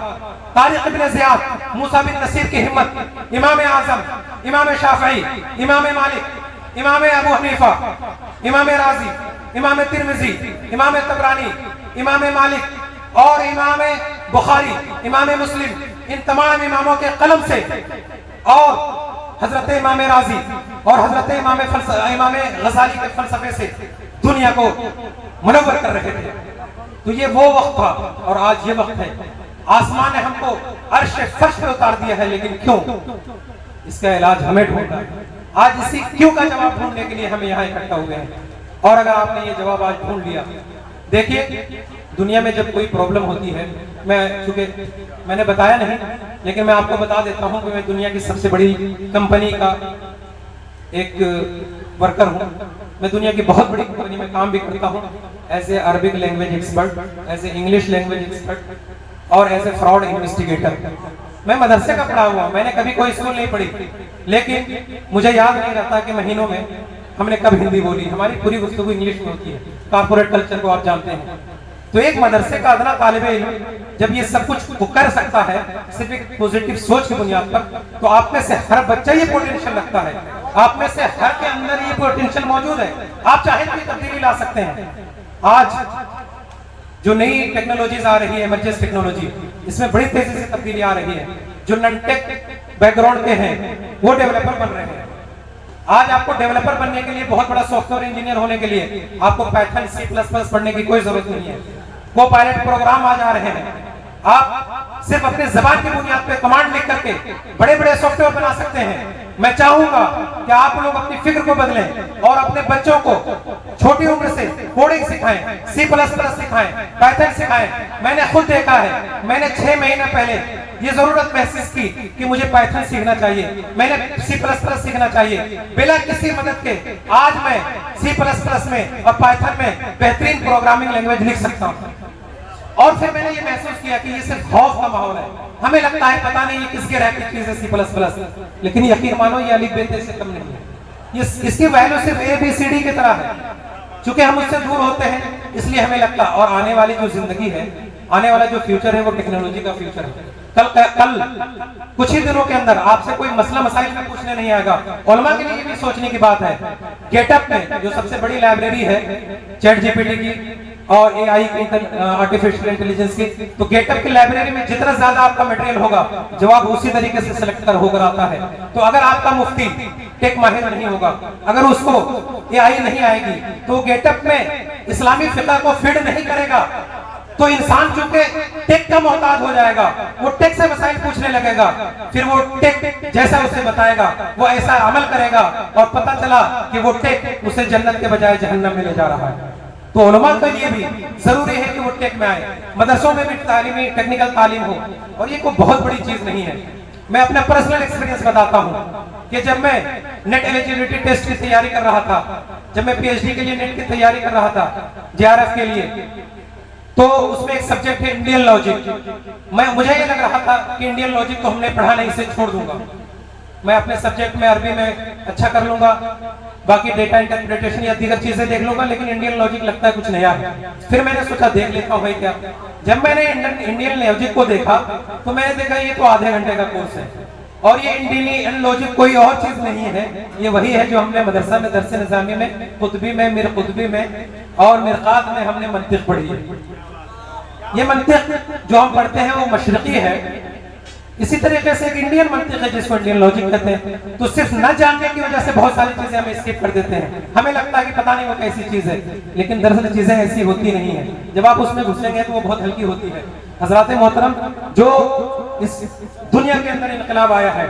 طارق ابن زیاد، موسیٰ بن نصیر کی ہمت، امام اعظم، امام شافعی، امام مالک، امام ابو حنیفہ، امام رازی، امام ترمذی، امام طبرانی، امام مالک اور امام بخاری، امام مسلم، ان تمام اماموں کے قلم سے اور حضرت امام رازی اور حضرت امام غزالی کے فلسفے سے دنیا کو منور کر رہے تھے۔ تو یہ وہ وقت تھا اور آج یہ وقت ہے. آسمان نے ہم کو عرش فرش پہ اتار دیا ہے، لیکن کیوں؟ اس کا علاج ہمیں ڈھونڈنا ہے. آج اسی کیوں کا جواب ڈھونڈنے کے لیے ہم یہاں اکٹھا ہوئے ہیں. اور اگر آپ نے یہ جواب آج ڈھونڈ لیا، دیکھیے دنیا میں جب کوئی پرابلم ہوتی ہے، چونکہ میں نے بتایا نہیں لیکن میں آپ کو بتا دیتا ہوں کہ میں دنیا کی سب سے بڑی کمپنی کا ایک ورکر ہوں. میں دنیا کی بہت بڑی کمپنی میں کام بھی کرتا ہوں as a Arabic language expert, as A English language expert اور ایز اے فراڈ انویسٹیگیٹر. میں مدرسے کا پڑھا ہوا، میں نے کبھی کوئی اسکول نہیں پڑھی، لیکن مجھے یاد نہیں رہتا کہ مہینوں میں ہم نے کب ہندی بولی. ہماری پوری گفتگو انگلش میں ہوتی ہے. کارپوریٹ کلچر کو آپ جانتے ہیں. تو ایک مدرسے کا ادنا طالب علم جب یہ سب کچھ کر سکتا ہے صرف ایک پوزیٹیو سوچ کی بنیاد پر، تو آپ میں سے ہر بچہ یہ پوٹینشیل رکھتا ہے. آپ میں سے ہر کے اندر یہ پوٹینشیل موجود ہے. آپ چاہیں تو یہ تبدیلی لا سکتے ہیں. آج جو نئی ٹیکنالوجیز آ رہی ہے، ایمرجنس ٹیکنالوجی، اس میں بڑی تیزی سے تبدیلی آ رہی ہے. جو نن ٹیک بیک گراؤنڈ کے ہیں وہ ڈیولپر بن رہے ہیں. آج آپ کو ڈیولپر بننے کے لیے، بہت بڑا سافٹ ویئر انجینئر ہونے کے لیے آپ کو پائتھن سی پلس پلس پڑھنے کی کوئی ضرورت نہیں ہے. کو پائلٹ پروگرام آج آ رہے ہیں. آپ صرف اپنے زبان کی بنیاد پہ کمانڈ لکھ کر کے بڑے بڑے سافٹ ویئر بنا سکتے ہیں. میں چاہوں گا کہ آپ لوگ اپنی فکر کو بدلیں اور اپنے بچوں کو چھوٹی عمر سے کوڈنگ سکھائیں، سی پلس پلس سکھائیں، پائتھن سکھائیں. میں نے خود دیکھا ہے، میں نے 6 مہینے پہلے یہ ضرورت محسوس کی کہ مجھے پائتھن سیکھنا چاہیے، میں نے سی پلس پلس سیکھنا چاہیے. بلا کسی مدد کے آج میں سی پلس پلس میں اور پائتھن میں بہترین پروگرامنگ لینگویج لکھ سکتا ہوں. اور پھر میں نے یہ محسوس کیا کہ یہ صرف خوف کا ماحول ہے. ہمیں لگتا ہے پتہ نہیں یہ کس کے رہتی چیز ہے سی پلس پلس، لیکن یقین مانو یہ الف ب ت سے کم نہیں ہے. اس کی ویلیو صرف اے بی سی ڈی کی طرح ہے. چونکہ ہم اس سے دور ہوتے ہیں اس لیے ہمیں لگتا، اور آنے والی جو زندگی ہے، آنے والا جو فیوچر ہے وہ ٹیکنالوجی کا فیوچر ہے. کل کچھ ہی دنوں کے اندر آپ سے کوئی مسئلہ مسائل میں پوچھنے نہیں آئے گا. علماء کے لیے بھی سوچنے کی بات ہے. گیٹ اپ میں جو سب سے بڑی لائبریری ہے چیٹ جی پی ٹی کی اور اے آئی کی، آرٹیفیشل انٹیلیجنس کی، تو گیٹ اپ کی لائبریری میں جتنا زیادہ آپ کا میٹیریل ہوگا جواب اسی طریقے سے سلیکٹ ہو کر آتا ہے. تو اگر آپ کا مفتی ٹیک ماہر نہیں ہوگا، اگر اس کو اے آئی نہیں آئے گی، تو گیٹ اپ میں اسلامی فقہ کو فیڈ نہیں کرے گا، تو انسان چونکہ ٹیک کا محتاج ہو جائے گا، وہ ٹیک سے مسائل پوچھنے لگے گا. پھر وہ ٹیک جیسا اسے بتائے گا وہ ایسا عمل کرے گا، اور پتہ چلا کہ وہ ٹیک اسے جنت کے بجائے جہنم میں لے جا رہا ہے. تو علماء کے لیے بھی ضروری ہے کہ وہ ٹیک میں آئے. مدرسوں میں بھی تعلیمی ٹیکنیکل تعلیم ہو. اور یہ کوئی بہت بڑی چیز نہیں ہے. میں اپنا پرسنل ایکسپیرینس بتاتا ہوں کہ جب میں نیٹ ایلیجیبلٹی ٹیسٹ کی تیاری کر رہا تھا، جب میں پی ایچ ڈی کے لیے نیٹ کی تیاری کر رہا تھا جے آر ایف کے لیے، تو اس میں ایک سبجیکٹ ہے انڈین لاجک. مجھے یہ لگ رہا تھا کہ انڈین لاجک تو ہم نے پڑھا نہیں، اسے چھوڑ دوں گا. میں اپنے سبجیکٹ میں عربی میں اچھا کر لوں گا، باقی ڈیٹا انٹرپریٹیشن یا دیگر چیزیں دیکھ لوں گا، لیکن انڈین لاجک لگتا ہے کچھ نیا ہے. پھر میں نے سوچا دیکھ لیتا ہوں بھائی کیا. جب میں نے انڈین لاجک کو دیکھا تو میں نے دیکھا یہ تو آدھے گھنٹے کا کورس ہے. اور یہ انڈین لاجک کوئی اور چیز نہیں ہے، یہ وہی ہے جو ہم نے مدرسہ میں درس نظامی میں، قطبی میں، میر قطبی میں اور مرقات میں ہم نے منطق پڑھی ہے. یہ منطق جو ہم پڑھتے ہیں وہ مشرقی ہے. اسی طریقے سے ایک انڈین منطق ہے جس کو انڈین لاجک کہتے ہیں. تو صرف نہ جاننے کی وجہ سے بہت ساری چیزیں ہمیں اسکپ کر دیتے ہیں. ہمیں لگتا ہے کہ پتہ نہیں وہ کیسی چیز ہے، لیکن دراصل چیزیں ایسی ہوتی نہیں ہیں. جب آپ اس میں گھسیں گے تو وہ بہت ہلکی ہوتی ہے. حضرات محترم، جو اس دنیا کے اندر انقلاب آیا ہے،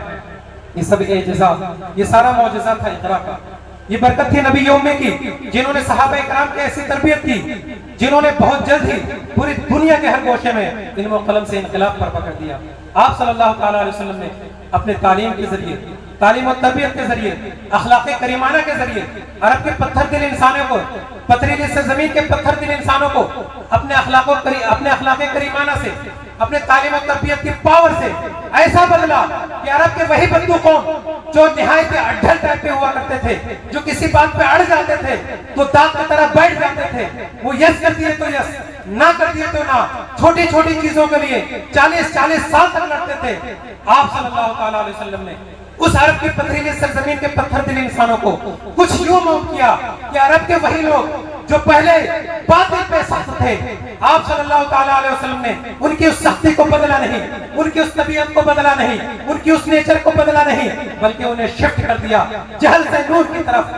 یہ سب اعجاز، یہ سارا معجزہ تھا اقرا کا. یہ برکت تھی نبی امّی کی، جنہوں نے صحابہ اکرام کی ایسی تربیت کی، جنہوں نے بہت جلد ہی پوری دنیا کے ہر گوشے میں علم و قلم سے انقلاب برپا کر دیا. آپ صلی اللہ تعالیٰ علیہ وسلم نے اپنے تعلیم کے ذریعے، تعلیم و تربیت کے ذریعے، اخلاق کریمانہ کے ذریعے عرب کے پتھر دل انسانوں کو، پتھریلی سرزمین کے پتھر دل انسانوں کو اپنے اخلاق کریمانہ سے، اپنے تعلیم و تربیت کی پاور سے ایسا بدلا کہ عرب کے وہی بدو قوم جو نہایت اڈھل ٹائپ پہ ہوا کرتے تھے، جو کسی بات پہ اڑ جاتے تھے تو داغ کی طرح بیٹھ جاتے تھے، وہ یس کر دیے تو یس، نہ کر دیے تو نہ. چھوٹی چھوٹی چیزوں کے لیے 40 سال تک لڑتے تھے. آپ صلی اللہ تعالیٰ علیہ وسلم نے اس عرب کی پتھریلی سرزمین کے پتھر دل انسانوں کو کچھ یوں موت کیا کہ عرب کے وہی لوگ جو پہلے باطل پہ سخت تھے، آپ صلی اللہ تعالیٰ علیہ وسلم نے ان کی اس سختی کو بدلا نہیں، ان کی اس طبیعت کو بدلا نہیں، ان کی اس نیچر کو بدلا نہیں، بلکہ انہیں شفٹ کر دیا جہل سے نور کی طرف،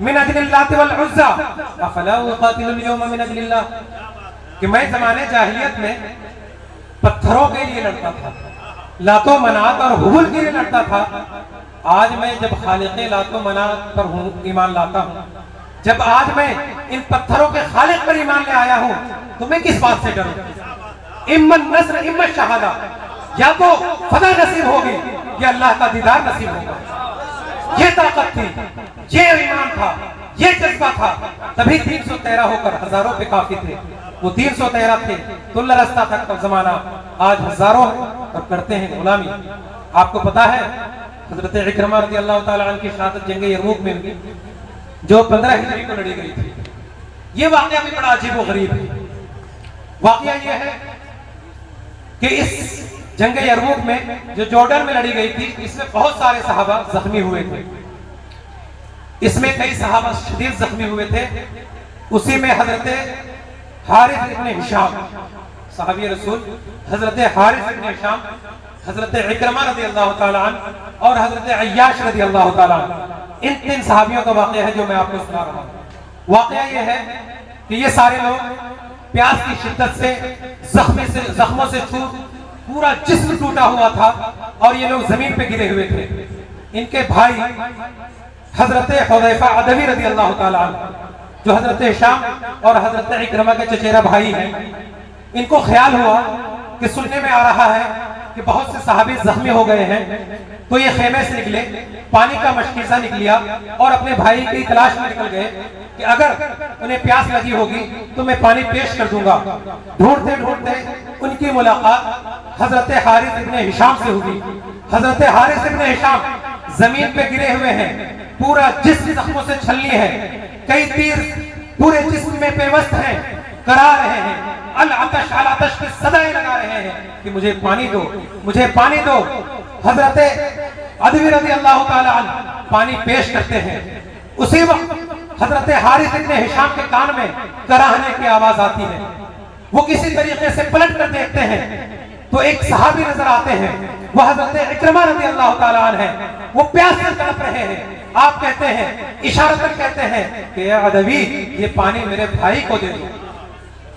من اجل اللات والعزى افلا اقاتل اليوم من اجل اللہ، کہ میں زمانے جاہلیت میں پتھروں کے لیے لڑتا تھا، لات و منات اور حبل کے لیے لڑتا تھا، آج میں جب خالق لات و منات پر ایمان لاتا ہوں، جب آج میں ان پتھروں کے خالق پر ایمان لے آیا ہوں، تو میں کس بات سے ڈروں؟ اما النصر اما الشہادہ، یا تو فتح نصیب ہوگی یا اللہ کا دیدار نصیب ہوگا۔ یہ طاقت تھی، یہ ایمان تھا، یہ جذبہ تھا، تبھی 313 ہو کر ہزاروں پہ کافی تھے۔ وہ 313 تھے تو اللہ رستہ تک کا زمانہ، آج ہزاروں اور کرتے ہیں غلامی۔ آپ کو پتا ہے حضرت عکرمہ رضی اللہ تعالیٰ عنہ کی شہادت جنگ یرموک میں ہوئی، جو 15 ہجری کو لڑی گئی تھی۔ یہ واقعہ بھی بڑا عجیب و غریب ہے۔ واقعہ یہ ہے کہ اس جنگ یرموک میں جو جورڈن میں لڑی گئی تھی، اس میں بہت سارے صحابہ زخمی ہوئے تھے، اس میں کئی صحابہ شدید زخمی ہوئے تھے۔ اسی میں حضرت حارث ابن ہشام صحابی رسول، حضرت حارث ابن ہشام، حضرت عکرمہ رضی اللہ تعالیٰ عنہ اور حضرت عیاش رضی اللہ تعالیٰ عنہ، ان 3 صحابیوں کا واقعہ ہے جو میں آپ کو سنا رہا ہوں۔ واقعہ یہ ہے کہ یہ سارے لوگ پیاس کی شدت سے زخموں سے چور پورا جسم ٹوٹا ہوا تھا اور یہ لوگ زمین پہ گرے ہوئے تھے۔ ان کے بھائی حضرت حذیفہ عدوی رضی اللہ تعالیٰ عنہ، جو حضرت ہشام اور حضرت عکرمہ کے چچیرا بھائی ہیں، ان کو خیال ہوا کہ سننے میں آ رہا ہے کہ بہت سے صحابی زخمی ہو گئے ہیں، تو یہ خیمے سے نکلے، پانی کا مشکیزہ نکلیا اور اپنے بھائی کی تلاش میں نکل گئے کہ اگر انہیں پیاس لگی ہوگی تو میں پانی پیش کر دوں گا۔ ڈھونڈتے ڈھونڈتے ان کی ملاقات حضرت حارث ابن ہشام سے ہوئی۔ حضرت حارث ابن ہشام زمین پہ گرے ہوئے ہیں، پورا جسم زخموں سے چھلنی ہے، کئی تیر پورے جسم میں پیوست ہیں، کرا رہے ہیں، العطش العطش کی صدائیں لگا رہے ہیں کہ مجھے پانی دو، مجھے پانی دو۔ حضرت عدوی رضی اللہ تعالیٰ عنہ پانی پیش کرتے ہیں۔ اسی وقت حضرت حارث ابن ہشام کے کان میں کراہنے کی آواز آتی ہے۔ وہ کسی طریقے سے پلٹ کر دیکھتے ہیں تو ایک صحابی نظر آتے ہیں، وہ حضرت عکرمہ رضی اللہ تعالیٰ عنہ ہیں، وہ پیاس سے تڑپ رہے ہیں۔ آپ کہتے ہیں، اشارتاً کہتے ہیں کہ اے عدوی، یہ پانی میرے بھائی کو دے دو۔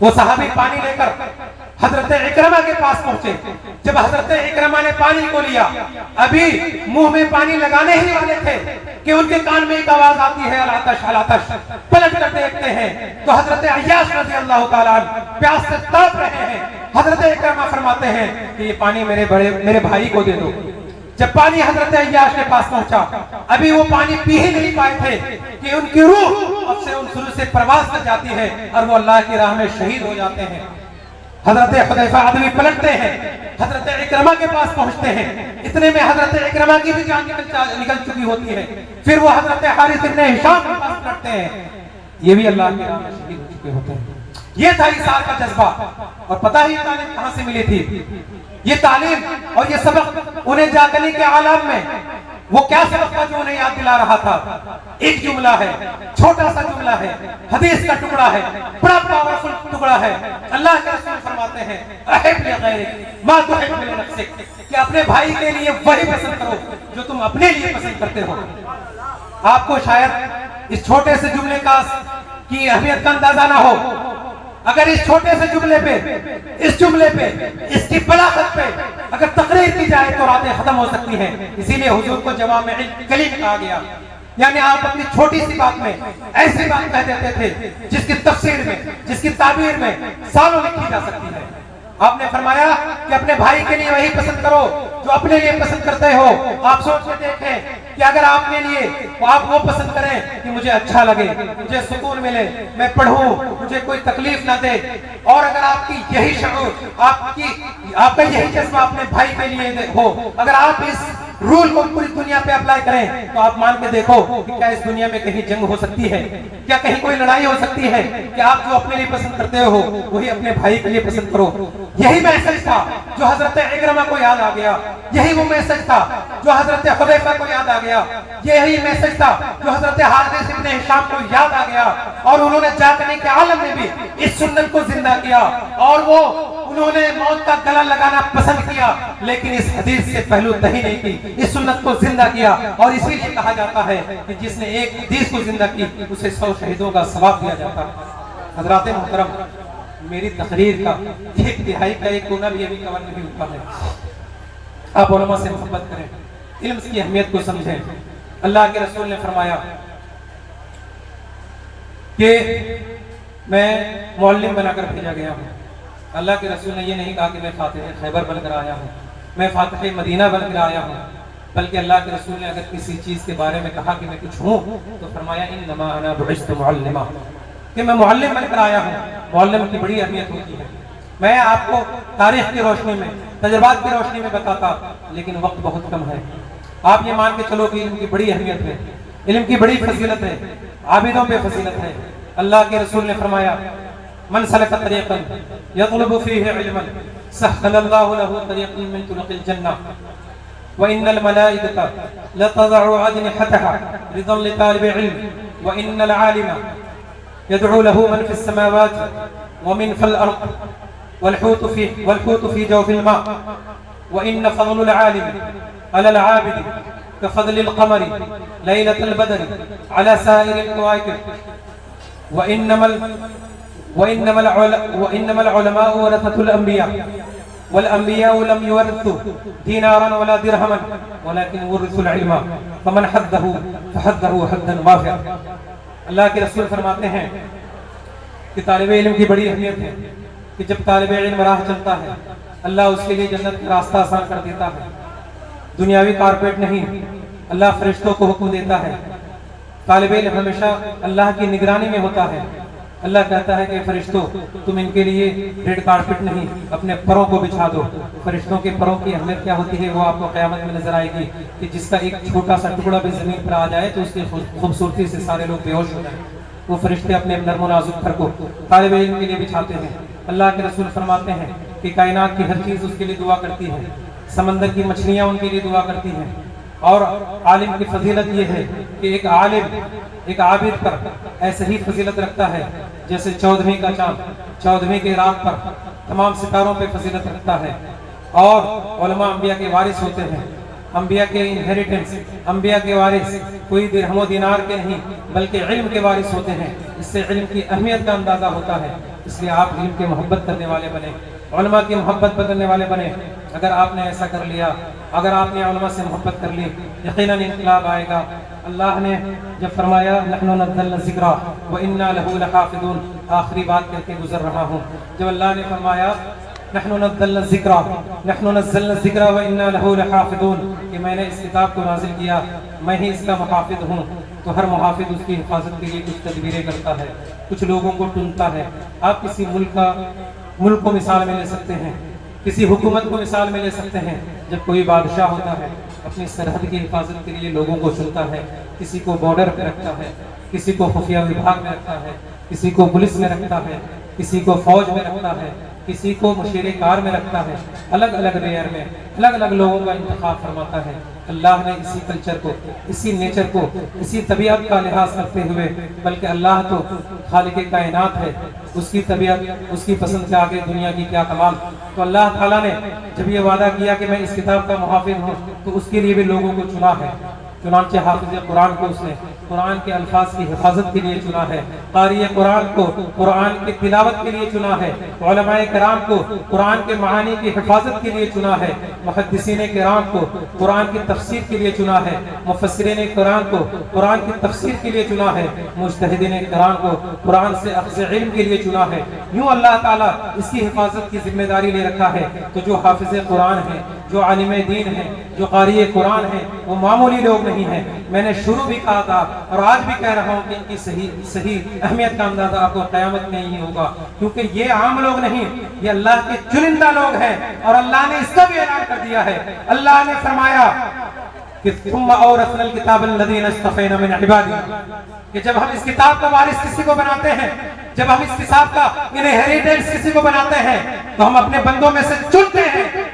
وہ صحابی پانی لے کر حضرت عکرمہ کے پاس پہنچے۔ جب حضرت عکرمہ نے پانی کو لیا، ابھی منہ میں پانی لگانے ہی والے تھے کہ ان کے کان میں ایک آواز آتی ہے، العطش العطش۔ پلٹ کر دیکھتے ہیں تو حضرت عیاش رضی اللہ تعالیٰ عنہ پیاس سے تڑپ رہے ہیں۔ حضرت عکرمہ فرماتے ہیں کہ یہ پانی میرے بھائی کو دے دو۔ جب پانی حضرت عیاش کے پاس پہنچا، ابھی وہ پانی پی ہی نہیں پائے تھے کہ ان کی روح اب سے ان سر سے پرواز کر جاتی ہے اور وہ اللہ کی راہ میں شہید ہو جاتے ہیں۔ حضرت حذیفہ عدوی پلٹتے ہیں، حضرت عکرمہ کے پاس پہنچتے ہیں، اتنے میں حضرت عکرمہ کی بھی جان نکل چکی ہوتی ہے۔ پھر وہ حضرت حارث ابن ہشام کے پاس پلٹتے ہیں، یہ بھی اللہ کی راہ میں شہید ہو چکے ہوتے ہیں۔ یہ تھا ایثار کا جذبہ، اور پتہ ہی تعلیم کہاں سے ملی تھی؟ یہ تعلیم اور یہ سبق انہیں جاگلی کے عالم میں وہ کیا سبق تھا جو انہیں یاد دلا رہا تھا؟ ایک جملہ ہے، چھوٹا سا جملہ ہے، حدیث کا ٹکڑا ہے، بڑا پاورفل ٹکڑا ہے۔ اللہ کے رسول فرماتے ہیں، احب لغیرک ما تحب لنفسک، کہ اپنے بھائی کے لیے وہی پسند کرو جو تم اپنے لیے پسند کرتے ہو۔ آپ کو شاید اس چھوٹے سے جملے کی اہمیت کا اندازہ نہ ہو، اگر اس چھوٹے سے جملے پہ، اس کی بلاغت پہ اگر تقریر کی جائے تو راتیں ختم ہو سکتی ہیں۔ اسی لیے حضور کو جوامع الکلم کہا گیا، یعنی آپ اپنی چھوٹی سی بات میں ایسی بات کہہ دیتے تھے جس کی تفسیر میں، جس کی تعبیر میں سالوں لکھی جا سکتی ہے۔ آپ نے فرمایا کہ اپنے بھائی کے لیے وہی پسند کرو جو اپنے لیے پسند کرتے ہو۔ آپ سوچ کے دیکھیں کہ اگر آپ کے لیے آپ وہ پسند کریں کہ مجھے اچھا لگے، مجھے سکون ملے، میں پڑھوں، مجھے کوئی تکلیف نہ دے، اور اگر آپ کی یہی شعور، آپ کا یہی جذبہ اپنے بھائی کے لیے ہو، اگر آپ اس رول کو پوری دنیا پہ اپلائی کریں تو آپ مان کے دیکھو کہ کیا اس دنیا میں کہیں جنگ ہو سکتی ہے، کیا کہیں کوئی لڑائی ہو سکتی ہے کہ آپ جو اپنے لیے پسند کرتے ہو وہی اپنے بھائی کے لیے پسند کرو۔ یہی میسج تھا جو حضرت عکرمہ کو یاد آ گیا، یہی وہ میسج تھا جو حضرت حذیفہ کو یاد آ گیا، یہی میسج تھا جو حضرت حارث ابن ہشام کو یاد آ گیا اور انہوں نے جاگنے کے عالم میں بھی اس سنت کو زندہ کیا اور وہ انہوں نے موت کا گلا لگانا پسند کیا لیکن اس حدیث سے پہلو تہی نہیں کی، اس سنت کو زندہ کیا اور اسی لیے کہا جاتا ہے کہ جس نے ایک حدیث کو زندہ کی اسے 100 شہیدوں کا ثواب دیا جاتا ہے۔ حضرات محترم، میری تقریر کا ایک تہائی کا ایک کونا بھی ابھی کور نہیں ہوا ہے۔ آپ علماء سے محبت کریں، علم کی اہمیت کو سمجھیں۔ اللہ کے رسول نے فرمایا کہ میں معلم بنا کر بھیجا گیا ہوں۔ اللہ کے رسول نے یہ نہیں کہا کہ میں فاتح خیبر بن کر آیا ہوں، میں فاتح مدینہ بن کر آیا ہوں، بلکہ اللہ کے رسول نے اگر کسی چیز کے بارے میں کہا کہ میں کچھ ہوں تو فرمایا انما انا بعثت معلما، کہ میں معلم بن کر آیا ہوں۔ معلم کی بڑی اہمیت ہوتی ہے۔ میں آپ کو تاریخ کی روشنی میں، تجربات کی روشنی میں بتاتا لیکن وقت بہت کم ہے۔ آپ یہ مان کے چلو کہ علم کی بڑی اہمیت ہے، علم کی بڑی فضیلت ہے، عابدوں پہ فضیلت ہے۔ اللہ کے رسول نے فرمایا من سلک طریقا یطلب فیہ علما سہل اللہ له طریقا من طرق الجنہ وإن الملائکة لتضع أجنحتها رضا لطالب علم وإن العالم يدعو له من في السماوات ومن في الأرض والحوت في جوف الماء وإن فضل العالم على العابد كفضل القمر ليلة البدر على سائر الكواكب وإنما العلماء ورثة الأنبياء والأنبياء لم يورثوا دينارا ولا درهما ولكن ورثوا العلم فمن حده فحده حدا وافرا۔ اللہ کے رسول فرماتے ہیں کہ طالب علم کی بڑی اہمیت ہے کہ جب طالب علم راہ چلتا ہے اللہ اس کے لیے جنت کا راستہ آسان کر دیتا ہے۔ دنیاوی کارپیٹ نہیں، اللہ فرشتوں کو حکم دیتا ہے۔ طالب علم ہمیشہ اللہ کی نگرانی میں ہوتا ہے۔ اللہ کہتا ہے کہ فرشتوں تم ان کے لیے ریڈ کارپٹ نہیں اپنے پروں کو بچھا دو۔ فرشتوں کے پروں کی اہمیت کیا ہوتی ہے وہ آپ کو قیامت میں نظر آئے گی کہ جس کا ایک چھوٹا سا ٹکڑا بھی زمین پر آ جائے تو اس کی خوبصورتی سے سارے لوگ بے ہوش ہو جائیں۔ وہ فرشتے اپنے نرم و نازک پر کو طالب علم کے لیے بچھاتے ہیں۔ اللہ کے رسول فرماتے ہیں کہ کائنات کی ہر چیز اس کے لیے دعا کرتی ہے، سمندر کی مچھلیاں ان کے لیے دعا کرتی ہیں۔ اور عالم کی فضیلت یہ ہے کہ ایک عالم ایک عابد پر ایسے ہی فضیلت رکھتا ہے جیسے 14ویں کا چاند 14ویں کے رات پر تمام ستاروں پہ فضیلت رکھتا ہے۔ اور علماء انبیاء کے وارث ہوتے ہیں، انبیاء کے انہیریٹنس، انبیاء کے وارث کوئی درہم و دینار کے نہیں بلکہ علم کے وارث ہوتے ہیں۔ اس سے علم کی اہمیت کا اندازہ ہوتا ہے۔ اس لیے آپ علم کی محبت کرنے والے بنے، علماء کی محبت بدلنے والے بنے۔ اگر آپ نے ایسا کر لیا، اگر آپ نے علماء سے محبت کر لی، یقیناً انقلاب آئے گا۔ اللہ نے جب فرمایا نحن نزلنا الذکر وإنا له لحافظون، آخری بات کہہ کے گزر رہا ہوں۔ جب اللہ نے فرمایا نحن نزلنا الذکر وإنا له لحافظون کہ میں نے اس کتاب کو نازل کیا، میں ہی اس کا محافظ ہوں، تو ہر محافظ اس کی حفاظت کے لیے کچھ تدبیریں کرتا ہے، کچھ لوگوں کو چنتا ہے۔ آپ کسی ملک کو مثال میں لے سکتے ہیں، کسی حکومت کو مثال میں لے سکتے ہیں۔ جب کوئی بادشاہ ہوتا ہے اپنی سرحد کی حفاظت کے لیے لوگوں کو چنتا ہے، کسی کو بارڈر پہ رکھتا ہے، کسی کو خفیہ وبھاگ میں رکھتا ہے، کسی کو پولیس میں رکھتا ہے، کسی کو فوج میں رکھتا ہے، کسی کو مشیر کار میں رکھتا ہے، الگ الگ ریئر میں الگ الگ لوگوں کا انتخاب فرماتا ہے۔ اللہ نے اسی کلچر کو، اسی نیچر کو، اسی طبیعت کا لحاظ رکھتے ہوئے، بلکہ اللہ تو خالق کائنات ہے، اس کی طبیعت، اس کی پسند کے آگے دنیا کی کیا کمال۔ تو اللہ تعالیٰ نے جب یہ وعدہ کیا کہ میں اس کتاب کا محافظ ہوں تو اس کے لیے بھی لوگوں کو چنا ہے۔ چنانچہ حافظ قرآن کو اس نے قرآن کے الفاظ کی حفاظت کے لیے چنا ہے، قاری قرآن کو قرآن کی تلاوت کے لیے چنا ہے، علماء کرام کو قرآن کے معانی کی حفاظت کے لیے چنا ہے، محدثین کرام کو قرآن کی تفسیر کے لیے چنا ہے، مفسرین قرآن کو قرآن کی تفسیر کے لیے چنا ہے، مجتہدین کرام کو قرآن سے اخذ علم کے لیے چنا ہے۔ یوں اللہ تعالیٰ اس کی حفاظت کی ذمہ داری لے رکھا ہے۔ تو جو حافظ قرآن ہے، جو عالم دین ہے، جو قاری قرآن ہے، وہ معمولی لوگ نہیں ہیں۔ میں نے شروع بھی کہا تھا اور آج بھی کہہ رہا ہوں کہ ان کی صحیح اہمیت کا اندازہ آپ کو قیامت میں ہی ہوگا، کیونکہ یہ عام لوگ نہیں، یہ اللہ کے چنندہ لوگ ہیں۔ اور اللہ نے اس کا بھی اعلان کر دیا ہے، اللہ نے فرمایا کہ ثم اورثنا الکتاب الذین اصطفینا من عبادنا، کہ جب ہم اس کتاب کا وارث کسی کو بناتے ہیں، جب ہم اس کتاب کا انہیریٹنس کسی کو بناتے ہیں تو ہم اپنے بندوں میں سے چنتے ہیں